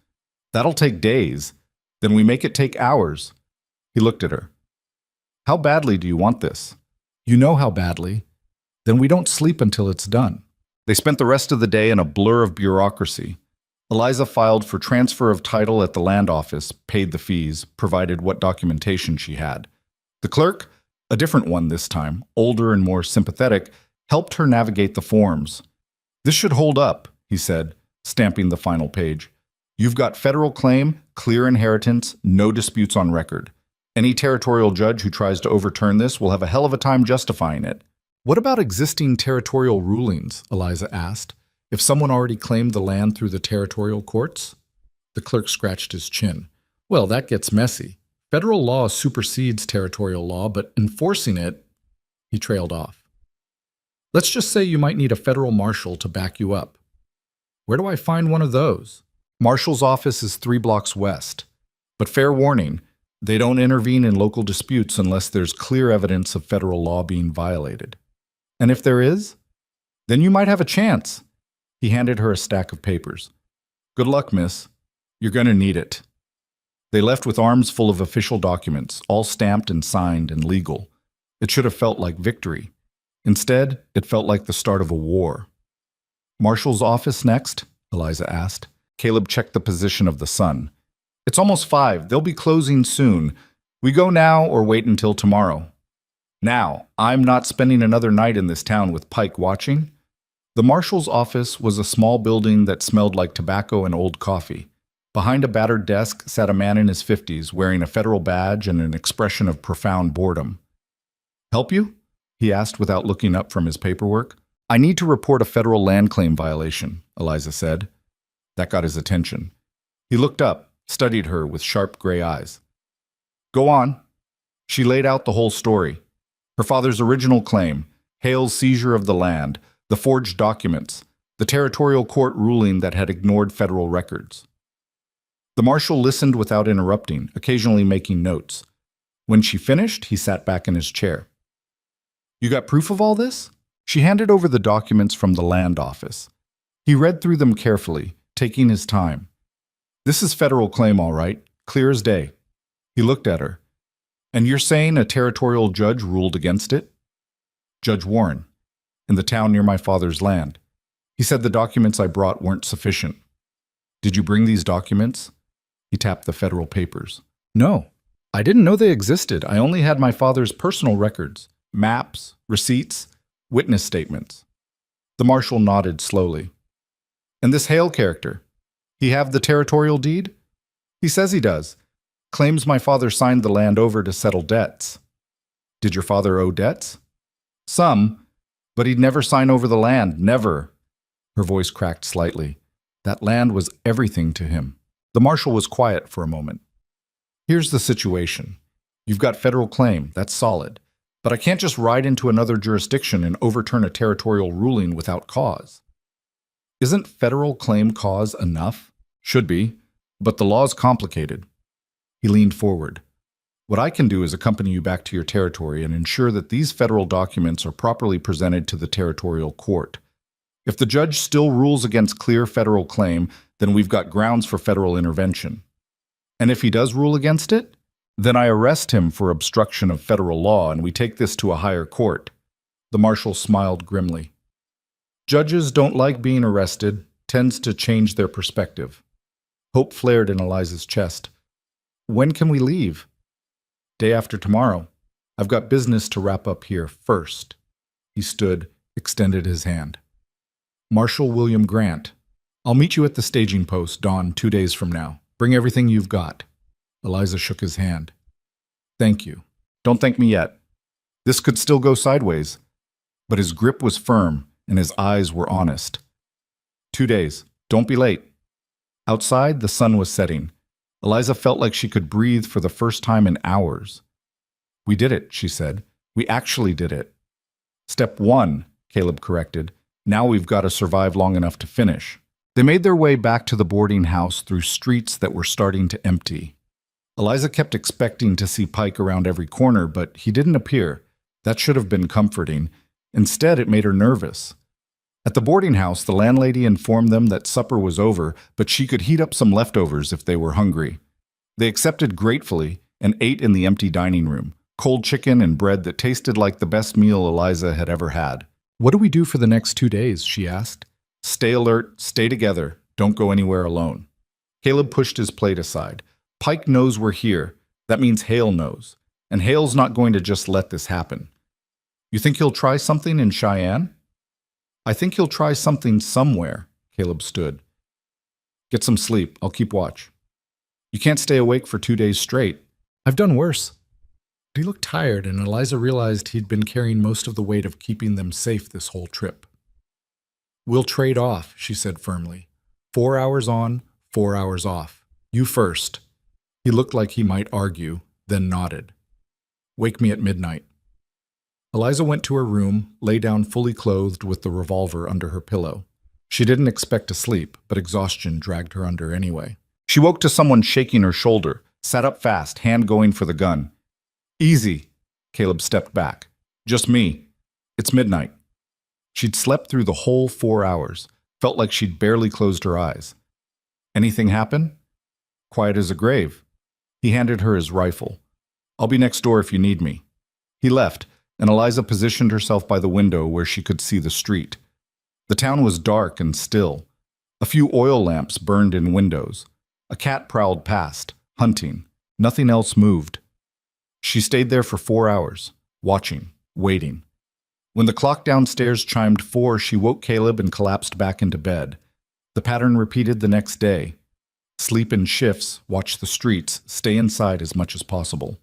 That'll take days. Then we make it take hours. He looked at her. How badly do you want this? You know how badly. Then we don't sleep until it's done. They spent the rest of the day in a blur of bureaucracy. Eliza filed for transfer of title at the land office, paid the fees, provided what documentation she had. The clerk, a different one this time, older and more sympathetic, helped her navigate the forms. This should hold up, he said, stamping the final page. You've got federal claim, clear inheritance, no disputes on record. Any territorial judge who tries to overturn this will have a hell of a time justifying it. What about existing territorial rulings? Eliza asked. If someone already claimed the land through the territorial courts? The clerk scratched his chin. Well, that gets messy. Federal law supersedes territorial law, but enforcing it, he trailed off. Let's just say you might need a federal marshal to back you up. Where do I find one of those? Marshal's office is 3 blocks west. But fair warning, they don't intervene in local disputes unless there's clear evidence of federal law being violated. And if there is, then you might have a chance. He handed her a stack of papers. Good luck, miss. You're going to need it. They left with arms full of official documents, all stamped and signed and legal. It should have felt like victory. Instead, it felt like the start of a war. Marshal's office next? Eliza asked. Caleb checked the position of the sun. It's almost 5. They'll be closing soon. We go now or wait until tomorrow? Now, I'm not spending another night in this town with Pike watching. The marshal's office was a small building that smelled like tobacco and old coffee. Behind a battered desk sat a man in his 50s wearing a federal badge and an expression of profound boredom. Help you? He asked without looking up from his paperwork. I need to report a federal land claim violation, Eliza said. That got his attention. He looked up, studied her with sharp gray eyes. Go on. She laid out the whole story. Her father's original claim, Hale's seizure of the land, the forged documents, the territorial court ruling that had ignored federal records. The marshal listened without interrupting, occasionally making notes. When she finished, he sat back in his chair. You got proof of all this? She handed over the documents from the land office. He read through them carefully, taking his time. This is federal claim, all right, clear as day. He looked at her. And you're saying a territorial judge ruled against it? Judge Warren, in the town near my father's land. He said the documents I brought weren't sufficient. Did you bring these documents? He tapped the federal papers. No, I didn't know they existed. I only had my father's personal records, maps, receipts, witness statements. The marshal nodded slowly. And this Hale character, he have the territorial deed? He says he does. Claims my father signed the land over to settle debts. Did your father owe debts? Some, but he'd never sign over the land, never. Her voice cracked slightly. That land was everything to him. The marshal was quiet for a moment. Here's the situation. You've got federal claim, that's solid. But I can't just ride into another jurisdiction and overturn a territorial ruling without cause. Isn't federal claim cause enough? Should be, but the law's complicated. He leaned forward. What I can do is accompany you back to your territory and ensure that these federal documents are properly presented to the territorial court. If the judge still rules against clear federal claim, then we've got grounds for federal intervention. And if he does rule against it, then I arrest him for obstruction of federal law and we take this to a higher court. The marshal smiled grimly. Judges don't like being arrested, tends to change their perspective. Hope flared in Eliza's chest. When can we leave? Day after tomorrow. I've got business to wrap up here first. He stood, extended his hand. Marshal William Grant. I'll meet you at the staging post, dawn 2 days from now. Bring everything you've got. Eliza shook his hand. Thank you. Don't thank me yet. This could still go sideways. But his grip was firm, and his eyes were honest. 2 days. Don't be late. Outside, the sun was setting. Eliza felt like she could breathe for the first time in hours. We did it, she said. We actually did it. Step 1, Caleb corrected. Now we've got to survive long enough to finish. They made their way back to the boarding house through streets that were starting to empty. Eliza kept expecting to see Pike around every corner, but he didn't appear. That should have been comforting. Instead, it made her nervous. At the boarding house, the landlady informed them that supper was over, but she could heat up some leftovers if they were hungry. They accepted gratefully and ate in the empty dining room, cold chicken and bread that tasted like the best meal Eliza had ever had. What do we do for the next 2 days? She asked. Stay alert, stay together, don't go anywhere alone. Caleb pushed his plate aside. Pike knows we're here. That means Hale knows. And Hale's not going to just let this happen. You think he'll try something in Cheyenne? I think he'll try something somewhere, Caleb stood. Get some sleep. I'll keep watch. You can't stay awake for 2 days straight. I've done worse. He looked tired, and Eliza realized he'd been carrying most of the weight of keeping them safe this whole trip. We'll trade off, she said firmly. 4 hours on, 4 hours off. You first. He looked like he might argue, then nodded. Wake me at midnight. Eliza went to her room, lay down fully clothed with the revolver under her pillow. She didn't expect to sleep, but exhaustion dragged her under anyway. She woke to someone shaking her shoulder, sat up fast, hand going for the gun. Easy. Caleb stepped back. Just me. It's midnight. She'd slept through the whole 4 hours, felt like she'd barely closed her eyes. Anything happen? Quiet as a grave. He handed her his rifle. I'll be next door if you need me. He left, and Eliza positioned herself by the window where she could see the street. The town was dark and still. A few oil lamps burned in windows. A cat prowled past, hunting. Nothing else moved. She stayed there for 4 hours, watching, waiting. When the clock downstairs chimed 4, she woke Caleb and collapsed back into bed. The pattern repeated the next day. Sleep in shifts, watch the streets, stay inside as much as possible.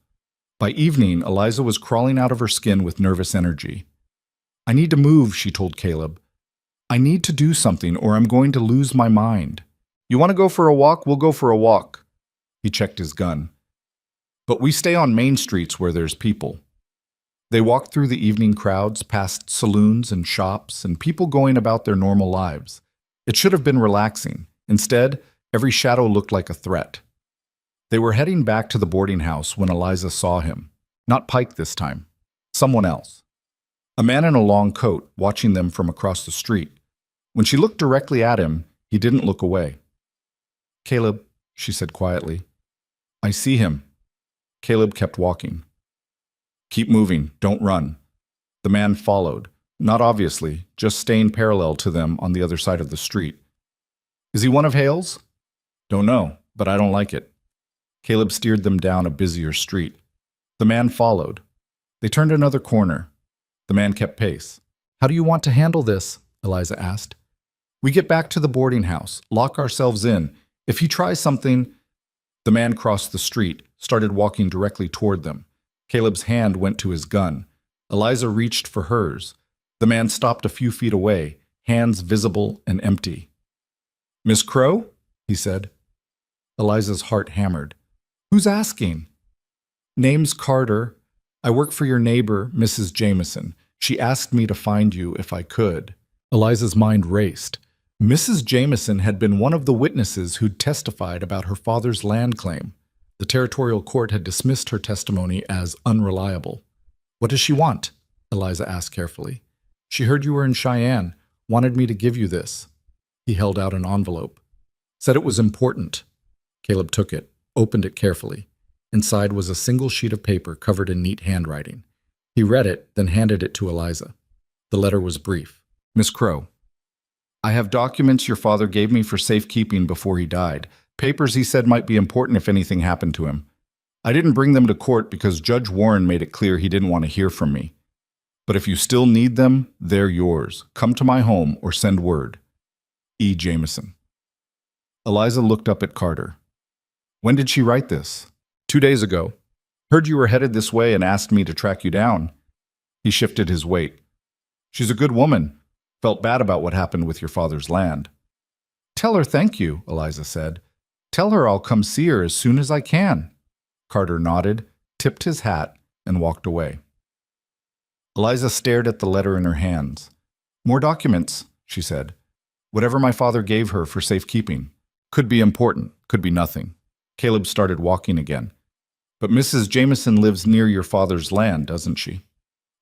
By evening, Eliza was crawling out of her skin with nervous energy. I need to move, she told Caleb. I need to do something or I'm going to lose my mind. You want to go for a walk? We'll go for a walk. He checked his gun. But we stay on main streets where there's people. They walked through the evening crowds, past saloons and shops, and people going about their normal lives. It should have been relaxing. Instead, every shadow looked like a threat. They were heading back to the boarding house when Eliza saw him. Not Pike this time. Someone else. A man in a long coat, watching them from across the street. When she looked directly at him, he didn't look away. Caleb, she said quietly. I see him. Caleb kept walking. Keep moving, don't run. The man followed, not obviously, just staying parallel to them on the other side of the street. Is he one of Hale's? Don't know, but I don't like it. Caleb steered them down a busier street. The man followed. They turned another corner. The man kept pace. How do you want to handle this? Eliza asked. We get back to the boarding house, lock ourselves in. If he tries something... The man crossed the street, started walking directly toward them. Caleb's hand went to his gun. Eliza reached for hers. The man stopped a few feet away, hands visible and empty. Miss Crow? He said. Eliza's heart hammered. Who's asking? Name's Carter. I work for your neighbor, Mrs. Jameson. She asked me to find you if I could. Eliza's mind raced. Mrs. Jameson had been one of the witnesses who'd testified about her father's land claim. The territorial court had dismissed her testimony as unreliable. "What does she want?" Eliza asked carefully. "She heard you were in Cheyenne, wanted me to give you this." He held out an envelope. "Said it was important." Caleb took it, opened it carefully. Inside was a single sheet of paper covered in neat handwriting. He read it, then handed it to Eliza. The letter was brief. "Miss Crow, I have documents your father gave me for safekeeping before he died. Papers he said might be important if anything happened to him. I didn't bring them to court because Judge Warren made it clear he didn't want to hear from me. But if you still need them, they're yours. Come to my home or send word. E. Jameson." Eliza looked up at Carter. "When did she write this?" "2 days ago. Heard you were headed this way and asked me to track you down." He shifted his weight. "She's a good woman. Felt bad about what happened with your father's land." "Tell her thank you," Eliza said. "Tell her I'll come see her as soon as I can." Carter nodded, tipped his hat, and walked away. Eliza stared at the letter in her hands. "More documents," she said. "Whatever my father gave her for safekeeping. Could be important, could be nothing." Caleb started walking again. "But Mrs. Jameson lives near your father's land, doesn't she?"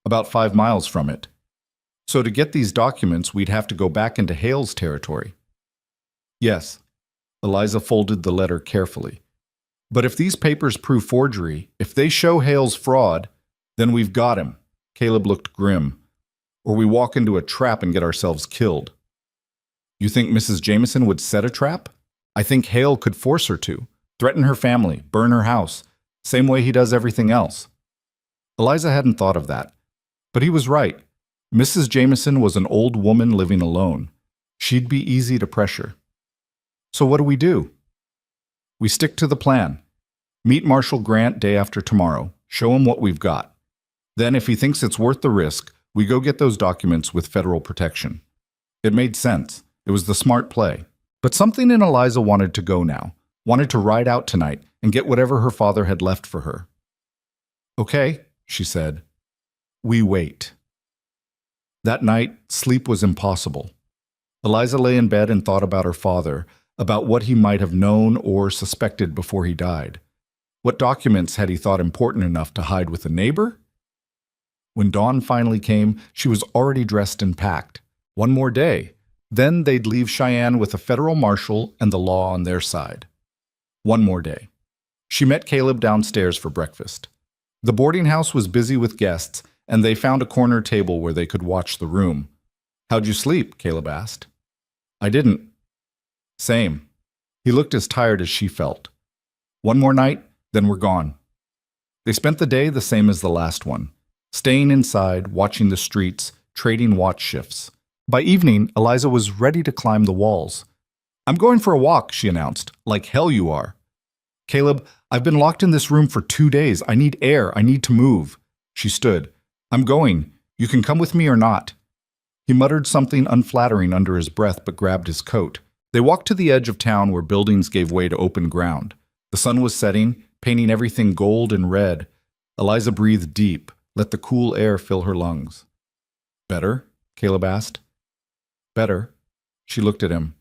"About 5 miles from it. So to get these documents, we'd have to go back into Hale's territory." "Yes." Eliza folded the letter carefully. "But if these papers prove forgery, if they show Hale's fraud, then we've got him." Caleb looked grim. "Or we walk into a trap and get ourselves killed." "You think Mrs. Jameson would set a trap?" "I think Hale could force her to. Threaten her family, burn her house, same way he does everything else." Eliza hadn't thought of that. But he was right. Mrs. Jameson was an old woman living alone. She'd be easy to pressure. "So what do we do?" "We stick to the plan. Meet Marshal Grant day after tomorrow. Show him what we've got. Then, if he thinks it's worth the risk, we go get those documents with federal protection." It made sense. It was the smart play. But something in Eliza wanted to go now, wanted to ride out tonight and get whatever her father had left for her. "Okay," she said. "We wait." That night, sleep was impossible. Eliza lay in bed and thought about her father, about what he might have known or suspected before he died. What documents had he thought important enough to hide with a neighbor? When dawn finally came, she was already dressed and packed. One more day. Then they'd leave Cheyenne with a federal marshal and the law on their side. One more day. She met Caleb downstairs for breakfast. The boarding house was busy with guests, and they found a corner table where they could watch the room. "How'd you sleep?" Caleb asked. "I didn't." "Same." He looked as tired as she felt. "One more night, then we're gone." They spent the day the same as the last one, staying inside, watching the streets, trading watch shifts. By evening, Eliza was ready to climb the walls. "I'm going for a walk," she announced. "Like hell you are." "Caleb, I've been locked in this room for 2 days. I need air. I need to move." She stood. "I'm going. You can come with me or not." He muttered something unflattering under his breath but grabbed his coat. They walked to the edge of town where buildings gave way to open ground. The sun was setting, painting everything gold and red. Eliza breathed deep, let the cool air fill her lungs. "Better?" Caleb asked. "Better." She looked at him.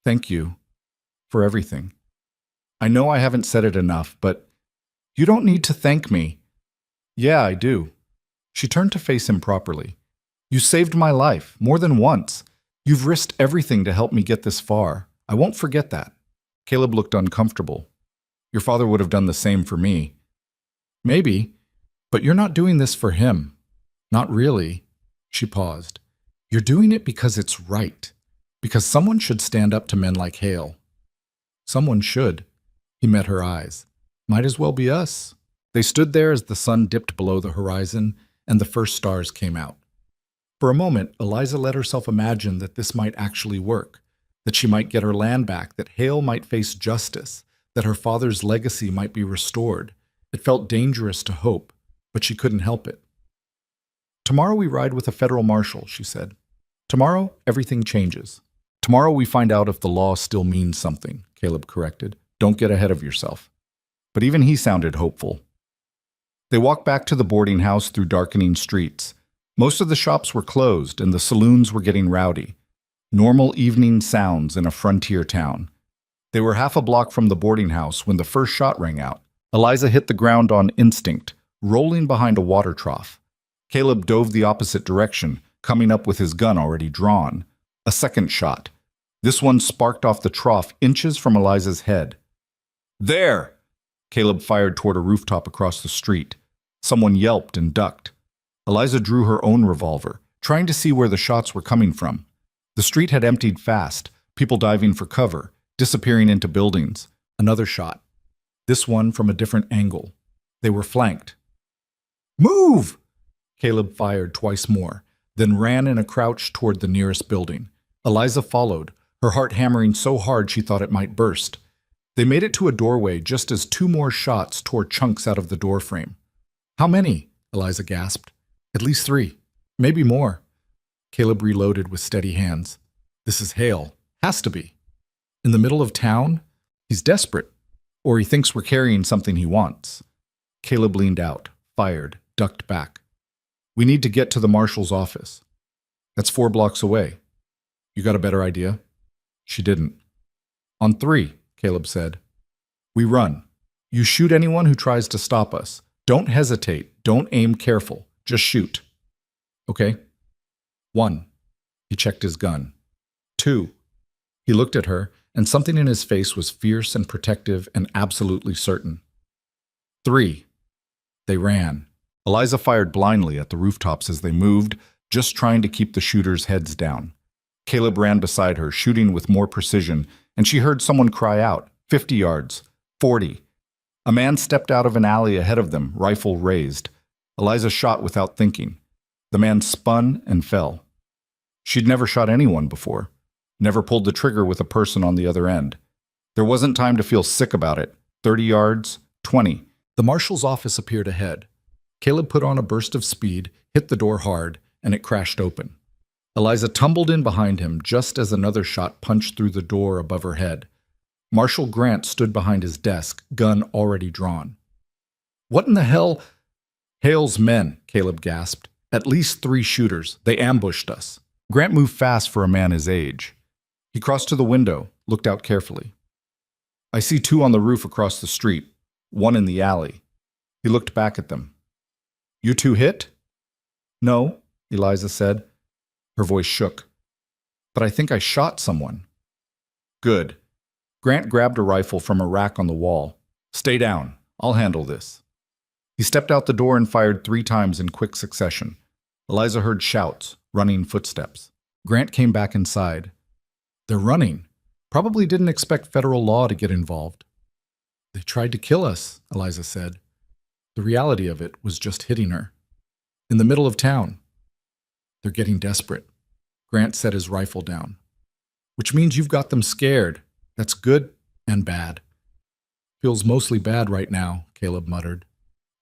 "Thank you for everything. I know I haven't said it enough, but you don't need to thank me." "Yeah, I do." She turned to face him properly. "You saved my life, more than once. You've risked everything to help me get this far. I won't forget that." Caleb looked uncomfortable. "Your father would have done the same for me." "Maybe, but you're not doing this for him." "Not really." She paused. "You're doing it because it's right. Because someone should stand up to men like Hale." "Someone should." He met her eyes. "Might as well be us." They stood there as the sun dipped below the horizon and the first stars came out. For a moment, Eliza let herself imagine that this might actually work, that she might get her land back, that Hale might face justice, that her father's legacy might be restored. It felt dangerous to hope, but she couldn't help it. "Tomorrow we ride with a federal marshal," she said. "Tomorrow, everything changes." "Tomorrow we find out if the law still means something," Caleb corrected. "Don't get ahead of yourself." But even he sounded hopeful. They walked back to the boarding house through darkening streets. Most of the shops were closed and the saloons were getting rowdy. Normal evening sounds in a frontier town. They were half a block from the boarding house when the first shot rang out. Eliza hit the ground on instinct, rolling behind a water trough. Caleb dove the opposite direction, coming up with his gun already drawn. A second shot. This one sparked off the trough inches from Eliza's head. There! Caleb fired toward a rooftop across the street. Someone yelped and ducked. Eliza drew her own revolver, trying to see where the shots were coming from. The street had emptied fast, people diving for cover, disappearing into buildings. Another shot. This one from a different angle. They were flanked. Move! Caleb fired twice more, then ran in a crouch toward the nearest building. Eliza followed, her heart hammering so hard she thought it might burst. They made it to a doorway just as two more shots tore chunks out of the doorframe. How many? Eliza gasped. At least 3. Maybe more. Caleb reloaded with steady hands. This is Hale. Has to be. In the middle of town? He's desperate. Or he thinks we're carrying something he wants. Caleb leaned out, fired, ducked back. We need to get to the marshal's office. That's 4 blocks away. You got a better idea? She didn't. On 3, Caleb said. We run. You shoot anyone who tries to stop us. Don't hesitate. Don't aim careful. Just shoot. Okay. 1. He checked his gun. 2. He looked at her, and something in his face was fierce and protective and absolutely certain. 3. They ran. Eliza fired blindly at the rooftops as they moved, just trying to keep the shooters' heads down. Caleb ran beside her, shooting with more precision, and she heard someone cry out, 50 yards, 40. A man stepped out of an alley ahead of them, rifle raised. Eliza shot without thinking. The man spun and fell. She'd never shot anyone before, never pulled the trigger with a person on the other end. There wasn't time to feel sick about it. 30 yards, 20. The marshal's office appeared ahead. Caleb put on a burst of speed, hit the door hard, and it crashed open. Eliza tumbled in behind him just as another shot punched through the door above her head. Marshal Grant stood behind his desk, gun already drawn. What in the hell? Hale's men, Caleb gasped. At least 3 shooters. They ambushed us. Grant moved fast for a man his age. He crossed to the window, looked out carefully. I see 2 on the roof across the street, 1 in the alley. He looked back at them. You 2 hit? No, Eliza said. Her voice shook. But I think I shot someone. Good. Grant grabbed a rifle from a rack on the wall. Stay down. I'll handle this. He stepped out the door and fired 3 times in quick succession. Eliza heard shouts, running footsteps. Grant came back inside. They're running. Probably didn't expect federal law to get involved. They tried to kill us, Eliza said. The reality of it was just hitting her. In the middle of town. They're getting desperate. Grant set his rifle down. Which means you've got them scared. That's good and bad. Feels mostly bad right now, Caleb muttered.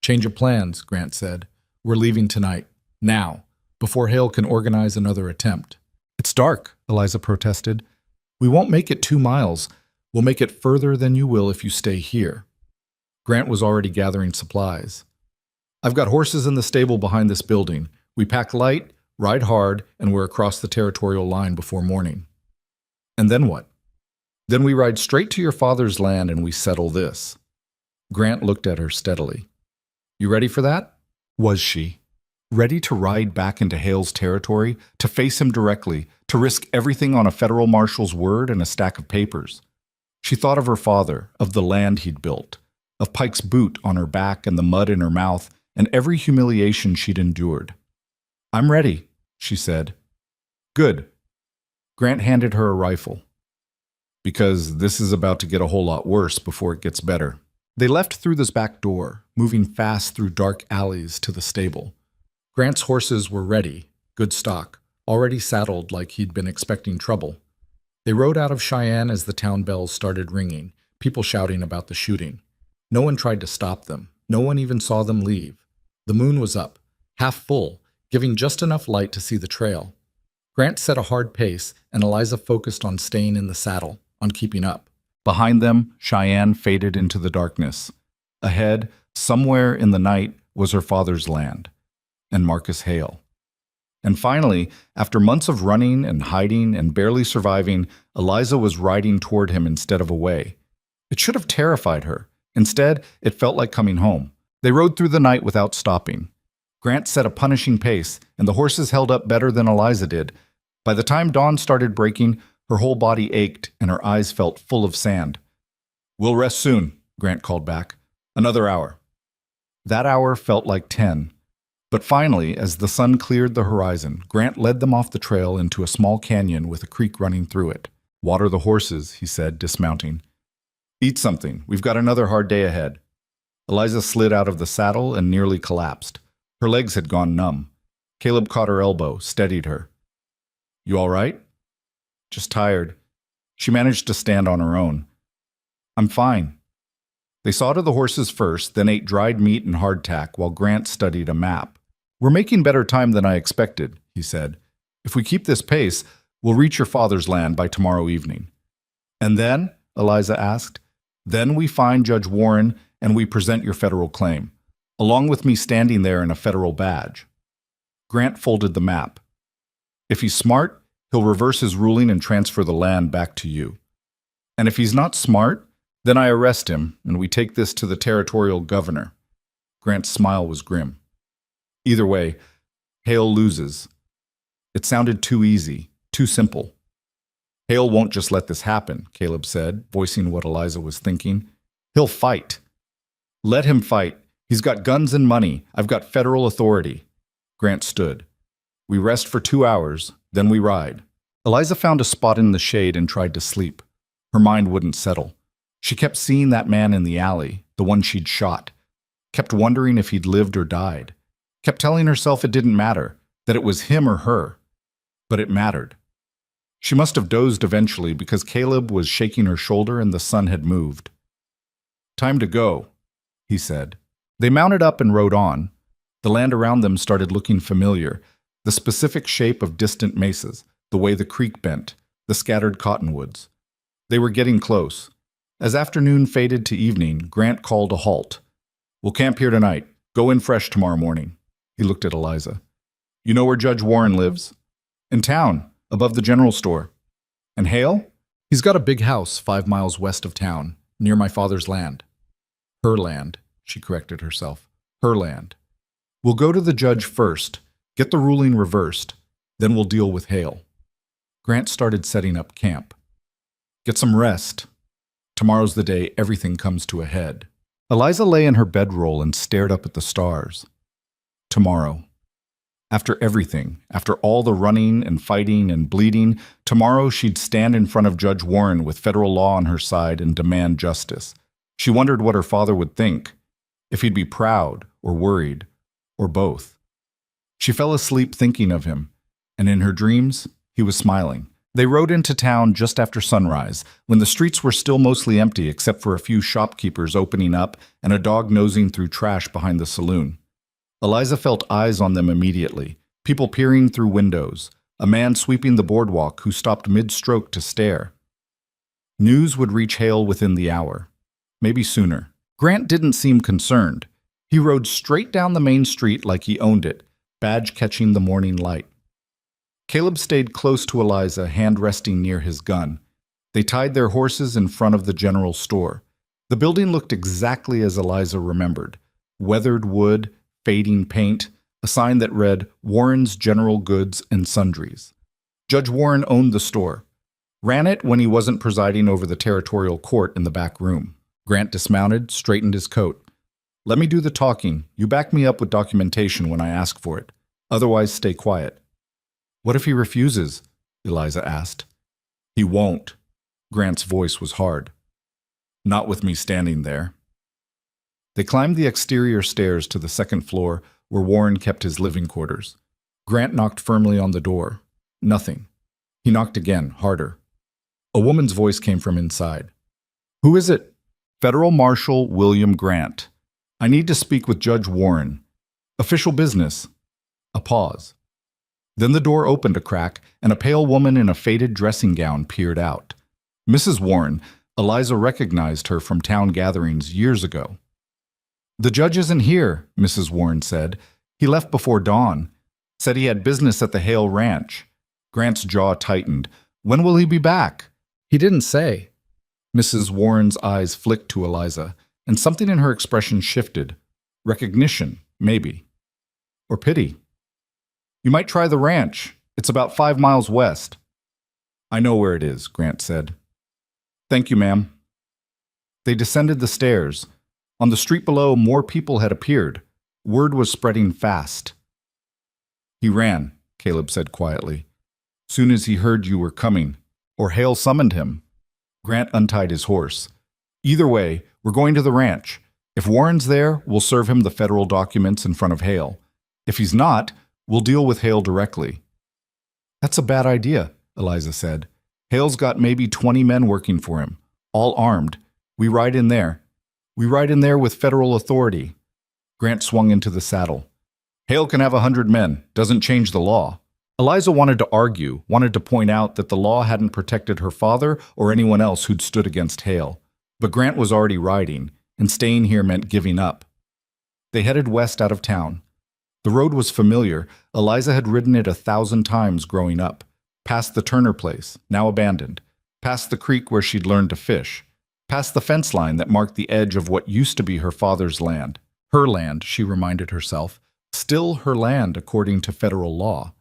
Change of plans, Grant said. We're leaving tonight. Now, before Hale can organize another attempt. It's dark, Eliza protested. We won't make it 2 miles. We'll make it further than you will if you stay here. Grant was already gathering supplies. I've got horses in the stable behind this building. We pack light, ride hard, and we're across the territorial line before morning. And then what? Then we ride straight to your father's land and we settle this. Grant looked at her steadily. You ready for that? Was she? Ready to ride back into Hale's territory, to face him directly, to risk everything on a federal marshal's word and a stack of papers. She thought of her father, of the land he'd built, of Pike's boot on her back and the mud in her mouth, and every humiliation she'd endured. I'm ready, she said. Good. Grant handed her a rifle. Because this is about to get a whole lot worse before it gets better. They left through this back door, moving fast through dark alleys to the stable. Grant's horses were ready, good stock, already saddled like he'd been expecting trouble. They rode out of Cheyenne as the town bells started ringing, people shouting about the shooting. No one tried to stop them. No one even saw them leave. The moon was up, half full, giving just enough light to see the trail. Grant set a hard pace, and Eliza focused on staying in the saddle, on keeping up. Behind them, Cheyenne faded into the darkness. Ahead, somewhere in the night, was her father's land. And Marcus Hale. And finally, after months of running and hiding and barely surviving, Eliza was riding toward him instead of away. It should have terrified her. Instead, it felt like coming home. They rode through the night without stopping. Grant set a punishing pace, and the horses held up better than Eliza did. By the time dawn started breaking, her whole body ached and her eyes felt full of sand. "We'll rest soon," Grant called back. "Another hour." That hour felt like 10. But finally, as the sun cleared the horizon, Grant led them off the trail into a small canyon with a creek running through it. "Water the horses," he said, dismounting. "Eat something. We've got another hard day ahead." Eliza slid out of the saddle and nearly collapsed. Her legs had gone numb. Caleb caught her elbow, steadied her. "You all right?" "Just tired." She managed to stand on her own. "I'm fine." They saw to the horses first, then ate dried meat and hardtack while Grant studied a map. "We're making better time than I expected," he said. "If we keep this pace, we'll reach your father's land by tomorrow evening." "And then?" Eliza asked. "Then we find Judge Warren and we present your federal claim, along with me standing there in a federal badge." Grant folded the map. "If he's smart, he'll reverse his ruling and transfer the land back to you. And if he's not smart, then I arrest him and we take this to the territorial governor." Grant's smile was grim. "Either way, Hale loses." It sounded too easy, too simple. "Hale won't just let this happen," Caleb said, voicing what Eliza was thinking. "He'll fight." "Let him fight. He's got guns and money. I've got federal authority." Grant stood. "We rest for 2 hours, then we ride." Eliza found a spot in the shade and tried to sleep. Her mind wouldn't settle. She kept seeing that man in the alley, the one she'd shot. Kept wondering if he'd lived or died. Kept telling herself it didn't matter, that it was him or her. But it mattered. She must have dozed eventually because Caleb was shaking her shoulder and the sun had moved. "Time to go," he said. They mounted up and rode on. The land around them started looking familiar, the specific shape of distant mesas, the way the creek bent, the scattered cottonwoods. They were getting close. As afternoon faded to evening, Grant called a halt. "We'll camp here tonight. Go in fresh tomorrow morning." He looked at Eliza. "You know where Judge Warren lives?" "In town, above the general store." "And Hale?" "He's got a big house 5 miles west of town, near my father's land." "Her land," she corrected herself. "Her land. We'll go to the judge first, get the ruling reversed, then we'll deal with Hale." Grant started setting up camp. "Get some rest. Tomorrow's the day everything comes to a head." Eliza lay in her bedroll and stared up at the stars. Tomorrow. After everything, after all the running and fighting and bleeding, tomorrow she'd stand in front of Judge Warren with federal law on her side and demand justice. She wondered what her father would think, if he'd be proud or worried, or both. She fell asleep thinking of him, and in her dreams, he was smiling. They rode into town just after sunrise, when the streets were still mostly empty except for a few shopkeepers opening up and a dog nosing through trash behind the saloon. Eliza felt eyes on them immediately, people peering through windows, a man sweeping the boardwalk who stopped mid-stroke to stare. News would reach Hale within the hour, maybe sooner. Grant didn't seem concerned. He rode straight down the main street like he owned it, badge catching the morning light. Caleb stayed close to Eliza, hand resting near his gun. They tied their horses in front of the general store. The building looked exactly as Eliza remembered. Weathered wood, fading paint, a sign that read Warren's General Goods and Sundries. Judge Warren owned the store. Ran it when he wasn't presiding over the territorial court in the back room. Grant dismounted, straightened his coat. "Let me do the talking. You back me up with documentation when I ask for it. Otherwise, stay quiet." "What if he refuses?" Eliza asked. "He won't." Grant's voice was hard. "Not with me standing there." They climbed the exterior stairs to the second floor where Warren kept his living quarters. Grant knocked firmly on the door. Nothing. He knocked again, harder. A woman's voice came from inside. "Who is it?" "Federal Marshal William Grant. I need to speak with Judge Warren. Official business." A pause. Then the door opened a crack, and a pale woman in a faded dressing gown peered out. Mrs. Warren. Eliza recognized her from town gatherings years ago. "The judge isn't here," Mrs. Warren said. "He left before dawn. Said he had business at the Hale Ranch. Grant's jaw tightened. When will he be back? He didn't say. Mrs. Warren's eyes flicked to Eliza, and something in her expression shifted. Recognition, maybe. Or pity. You might try the ranch. It's about 5 miles west. I know where it is, Grant said. Thank you, ma'am. They descended the stairs. On the street below, more people had appeared. Word was spreading fast. He ran, Caleb said quietly. Soon as he heard you were coming, or Hale summoned him. Grant untied his horse. Either way, we're going to the ranch. If Warren's there, we'll serve him the federal documents in front of Hale. If he's not, we'll deal with Hale directly. That's a bad idea, Eliza said. Hale's got maybe 20 men working for him, all armed. We ride in there. We ride in there with federal authority. Grant swung into the saddle. Hale can have 100 men. Doesn't change the law. Eliza wanted to argue, wanted to point out that the law hadn't protected her father or anyone else who'd stood against Hale. But Grant was already riding, and staying here meant giving up. They headed west out of town. The road was familiar. Eliza had ridden it 1,000 times growing up. Past the Turner place, now abandoned. Past the creek where she'd learned to fish. Past the fence line that marked the edge of what used to be her father's land. Her land, she reminded herself. Still her land according to federal law.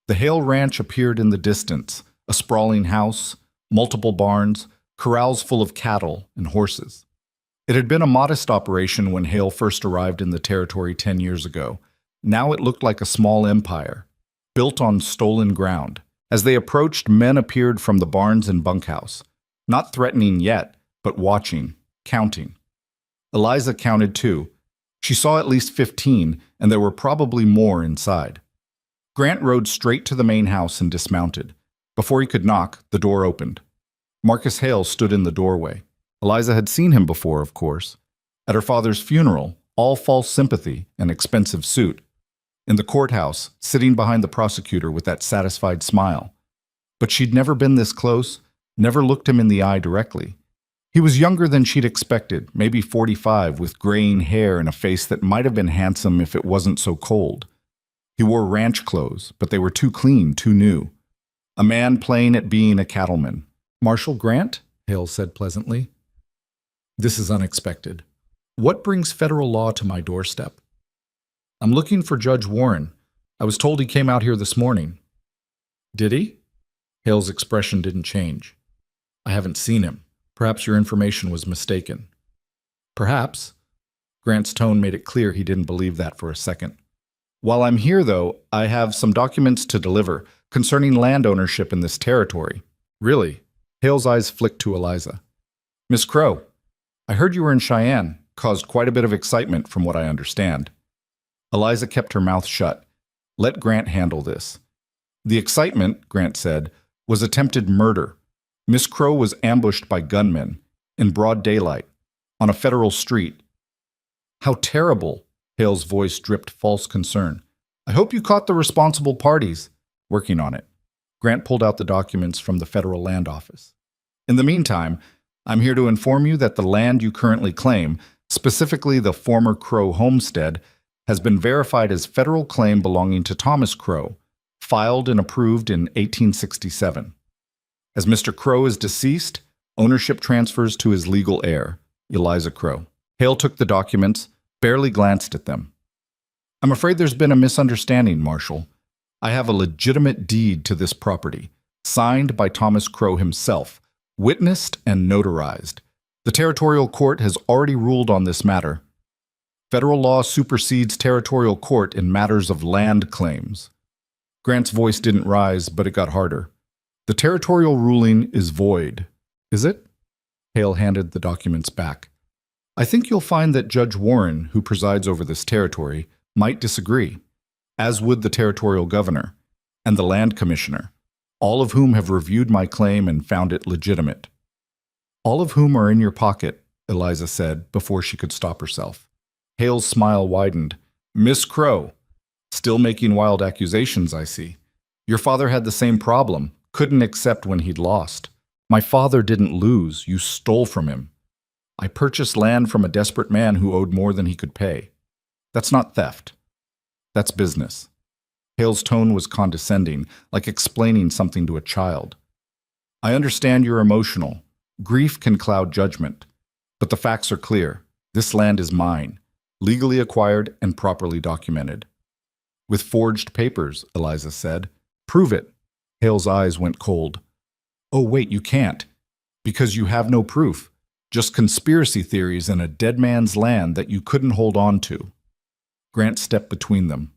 The Hale Ranch appeared in the distance, a sprawling house, multiple barns, corrals full of cattle and horses. It had been a modest operation when Hale first arrived in the territory 10 years ago. Now it looked like a small empire, built on stolen ground. As they approached, men appeared from the barns and bunkhouse, not threatening yet, but watching, counting. Eliza counted too. She saw at least 15, and there were probably more inside. Grant rode straight to the main house and dismounted. Before he could knock, the door opened. Marcus Hale stood in the doorway. Eliza had seen him before, of course. At her father's funeral, all false sympathy, an expensive suit. In the courthouse, sitting behind the prosecutor with that satisfied smile. But she'd never been this close, never looked him in the eye directly. He was younger than she'd expected, maybe 45, with graying hair and a face that might have been handsome if it wasn't so cold. He wore ranch clothes, but they were too clean, too new. A man playing at being a cattleman. Marshal Grant? Hale said pleasantly. This is unexpected. What brings federal law to my doorstep? I'm looking for Judge Warren. I was told he came out here this morning. Did he? Hale's expression didn't change. I haven't seen him. Perhaps your information was mistaken. Perhaps. Grant's tone made it clear he didn't believe that for a second. While I'm here, though, I have some documents to deliver concerning land ownership in this territory. Really? Hale's eyes flicked to Eliza. Miss Crow, I heard you were in Cheyenne. Caused quite a bit of excitement, from what I understand. Eliza kept her mouth shut. Let Grant handle this. The excitement, Grant said, was attempted murder. Miss Crow was ambushed by gunmen, in broad daylight, on a federal street. How terrible! Hale's voice dripped false concern. I hope you caught the responsible parties. Working on it. Grant pulled out the documents from the Federal Land Office. In the meantime, I'm here to inform you that the land you currently claim, specifically the former Crow homestead, has been verified as federal claim belonging to Thomas Crow, filed and approved in 1867. As Mr. Crow is deceased, ownership transfers to his legal heir, Eliza Crow. Hale took the documents, barely glanced at them. I'm afraid there's been a misunderstanding, Marshal. I have a legitimate deed to this property, signed by Thomas Crow himself, witnessed and notarized. The territorial court has already ruled on this matter. Federal law supersedes territorial court in matters of land claims. Grant's voice didn't rise, but it got harder. The territorial ruling is void. Is it? Hale handed the documents back. I think you'll find that Judge Warren, who presides over this territory, might disagree, as would the territorial governor and the land commissioner, all of whom have reviewed my claim and found it legitimate. All of whom are in your pocket, Eliza said before she could stop herself. Hale's smile widened. Miss Crow, still making wild accusations, I see. Your father had the same problem, couldn't accept when he'd lost. My father didn't lose, you stole from him. I purchased land from a desperate man who owed more than he could pay. That's not theft. That's business. Hale's tone was condescending, like explaining something to a child. I understand you're emotional. Grief can cloud judgment. But the facts are clear. This land is mine, legally acquired and properly documented. With forged papers, Eliza said. Prove it. Hale's eyes went cold. Oh, wait, you can't. Because you have no proof. Just conspiracy theories and a dead man's land that you couldn't hold on to. Grant stepped between them.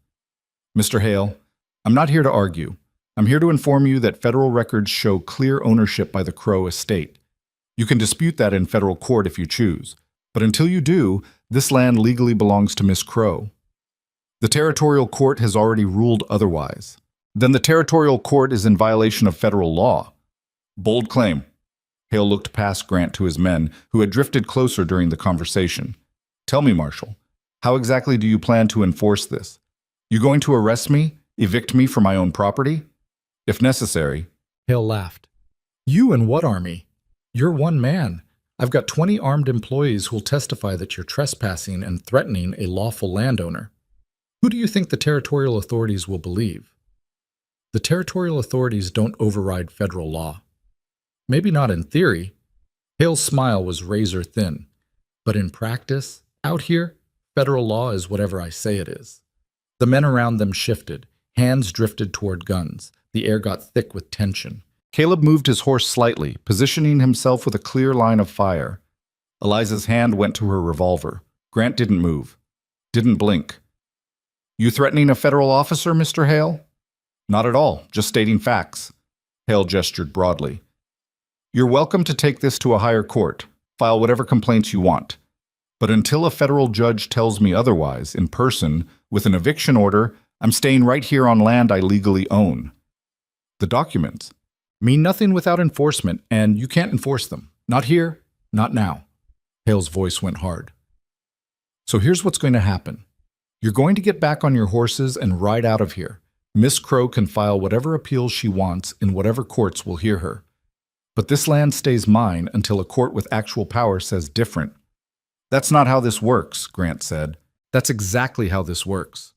Mr. Hale, I'm not here to argue. I'm here to inform you that federal records show clear ownership by the Crow estate. You can dispute that in federal court if you choose. But until you do, this land legally belongs to Miss Crow. The territorial court has already ruled otherwise. Then the territorial court is in violation of federal law. Bold claim. Hale looked past Grant to his men, who had drifted closer during the conversation. Tell me, Marshal, how exactly do you plan to enforce this? You going to arrest me, evict me from my own property? If necessary. Hale laughed. You and what army? You're one man. I've got 20 armed employees who'll testify that you're trespassing and threatening a lawful landowner. Who do you think the territorial authorities will believe? The territorial authorities don't override federal law. Maybe not in theory. Hale's smile was razor thin. But in practice, out here, federal law is whatever I say it is. The men around them shifted. Hands drifted toward guns. The air got thick with tension. Caleb moved his horse slightly, positioning himself with a clear line of fire. Eliza's hand went to her revolver. Grant didn't move. Didn't blink. You threatening a federal officer, Mr. Hale? Not at all, just stating facts. Hale gestured broadly. You're welcome to take this to a higher court. File whatever complaints you want. But until a federal judge tells me otherwise, in person, with an eviction order, I'm staying right here on land I legally own. The documents mean nothing without enforcement, and you can't enforce them. Not here, not now. Hale's voice went hard. So here's what's going to happen. You're going to get back on your horses and ride out of here. Miss Crow can file whatever appeals she wants in whatever courts will hear her. But this land stays mine until a court with actual power says different. That's not how this works, Grant said. That's exactly how this works.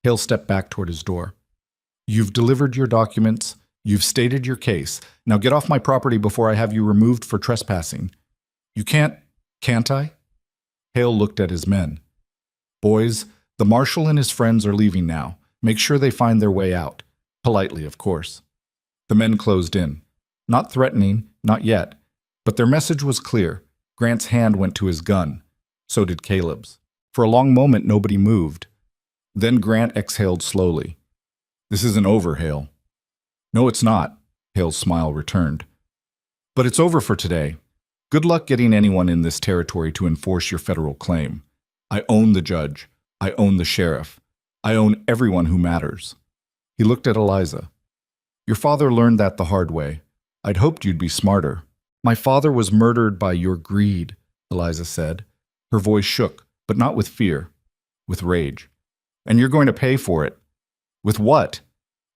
Hale stepped back toward his door. You've delivered your documents. You've stated your case. Now get off my property before I have you removed for trespassing. You can't I? Hale looked at his men. Boys, the marshal and his friends are leaving now. Make sure they find their way out. Politely, of course. The men closed in. Not threatening, not yet. But their message was clear. Grant's hand went to his gun. So did Caleb's. For a long moment, nobody moved. Then Grant exhaled slowly. This isn't over, Hale. No, it's not, Hale's smile returned. But it's over for today. Good luck getting anyone in this territory to enforce your federal claim. I own the judge. I own the sheriff. I own everyone who matters. He looked at Eliza. Your father learned that the hard way. I'd hoped you'd be smarter. My father was murdered by your greed, Eliza said. Her voice shook, but not with fear, with rage. And you're going to pay for it. With what?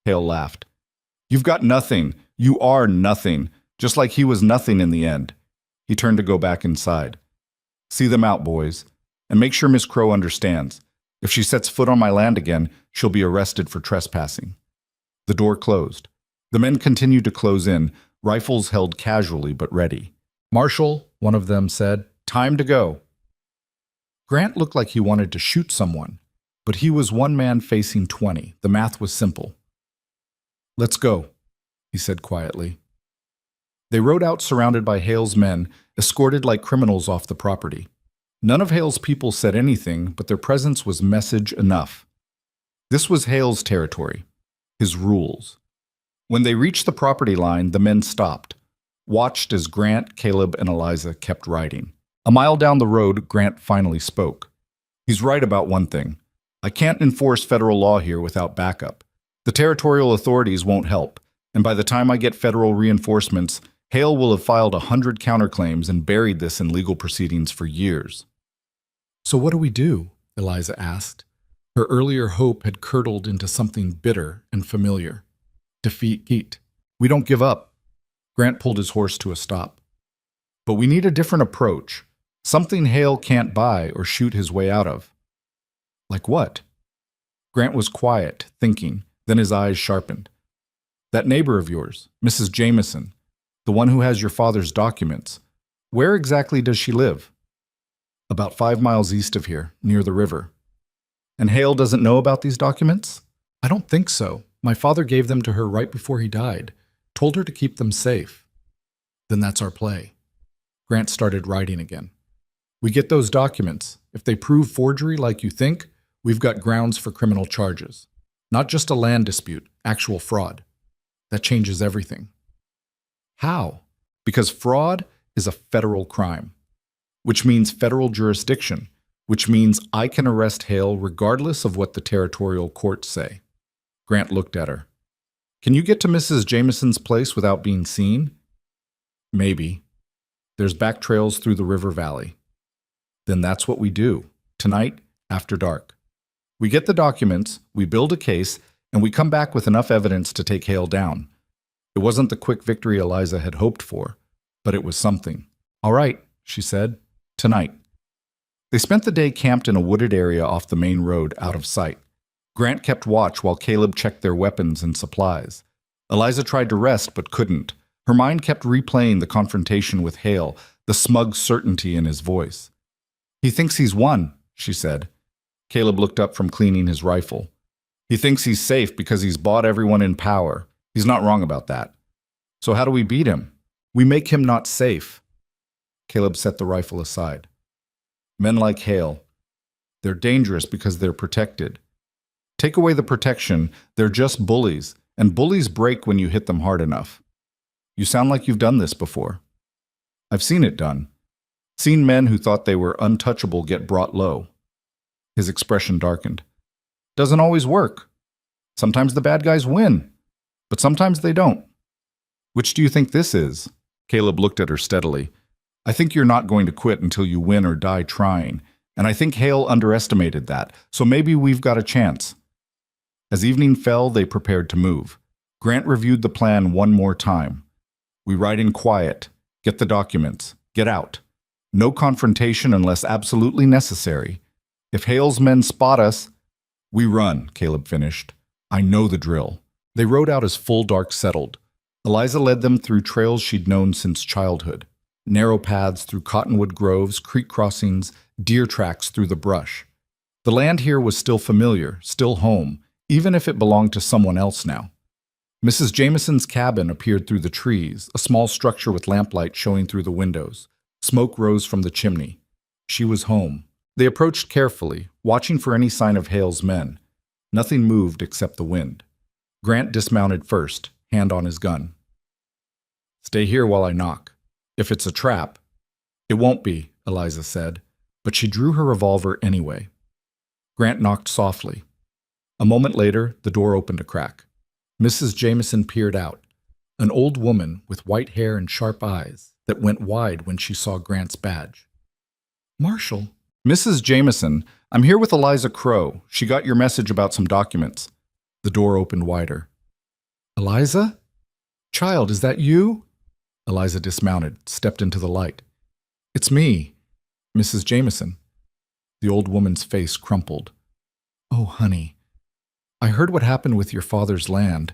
Hale laughed. You've got nothing. You are nothing, just like he was nothing in the end. He turned to go back inside. See them out, boys, and make sure Miss Crow understands. If she sets foot on my land again, she'll be arrested for trespassing. The door closed. The men continued to close in, rifles held casually but ready. Marshal, one of them said, time to go. Grant looked like he wanted to shoot someone, but he was one man facing 20. The math was simple. Let's go, he said quietly. They rode out surrounded by Hale's men, escorted like criminals off the property. None of Hale's people said anything, but their presence was message enough. This was Hale's territory, his rules. When they reached the property line, the men stopped, watched as Grant, Caleb, and Eliza kept riding. A mile down the road, Grant finally spoke. He's right about one thing. I can't enforce federal law here without backup. The territorial authorities won't help, and by the time I get federal reinforcements, Hale will have filed 100 counterclaims and buried this in legal proceedings for years. So what do we do? Eliza asked. Her earlier hope had curdled into something bitter and familiar. Defeat. We don't give up. Grant pulled his horse to a stop. But we need a different approach, something Hale can't buy or shoot his way out of. Like what? Grant was quiet, thinking. Then his eyes sharpened. That neighbor of yours, Mrs. Jameson, the one who has your father's documents, where exactly does she live? About 5 miles east of here, near the river. And Hale doesn't know about these documents? I don't think so. My father gave them to her right before he died, told her to keep them safe. Then that's our play. Grant started writing again. We get those documents. If they prove forgery like you think, we've got grounds for criminal charges. Not just a land dispute, actual fraud. That changes everything. How? Because fraud is a federal crime, which means federal jurisdiction, which means I can arrest Hale regardless of what the territorial courts say. Grant looked at her. Can you get to Mrs. Jameson's place without being seen? Maybe. There's back trails through the river valley. Then that's what we do, tonight after dark. We get the documents, we build a case, and we come back with enough evidence to take Hale down. It wasn't the quick victory Eliza had hoped for, but it was something. All right, she said, tonight. They spent the day camped in a wooded area off the main road, out of sight. Grant kept watch while Caleb checked their weapons and supplies. Eliza tried to rest but couldn't. Her mind kept replaying the confrontation with Hale, the smug certainty in his voice. He thinks he's won, she said. Caleb looked up from cleaning his rifle. He thinks he's safe because he's bought everyone in power. He's not wrong about that. So how do we beat him? We make him not safe. Caleb set the rifle aside. Men like Hale, they're dangerous because they're protected. Take away the protection, they're just bullies, and bullies break when you hit them hard enough. You sound like you've done this before. I've seen it done. Seen men who thought they were untouchable get brought low. His expression darkened. Doesn't always work. Sometimes the bad guys win, but sometimes they don't. Which do you think this is? Caleb looked at her steadily. I think you're not going to quit until you win or die trying, and I think Hale underestimated that, so maybe we've got a chance. As evening fell, they prepared to move. Grant reviewed the plan one more time. We ride in quiet, get the documents, get out. No confrontation unless absolutely necessary. If Hale's men spot us, we run, Caleb finished. I know the drill. They rode out as full dark settled. Eliza led them through trails she'd known since childhood. Narrow paths through cottonwood groves, creek crossings, deer tracks through the brush. The land here was still familiar, still home, even if it belonged to someone else now. Mrs. Jameson's cabin appeared through the trees, a small structure with lamplight showing through the windows. Smoke rose from the chimney. She was home. They approached carefully, watching for any sign of Hale's men. Nothing moved except the wind. Grant dismounted first, hand on his gun. Stay here while I knock. If it's a trap. It won't be, Eliza said, but she drew her revolver anyway. Grant knocked softly. A moment later, the door opened a crack. Mrs. Jameson peered out, an old woman with white hair and sharp eyes that went wide when she saw Grant's badge. Marshall. Mrs. Jameson, I'm here with Eliza Crow. She got your message about some documents. The door opened wider. Eliza? Child, is that you? Eliza dismounted, stepped into the light. It's me, Mrs. Jameson. The old woman's face crumpled. Oh, honey. I heard what happened with your father's land.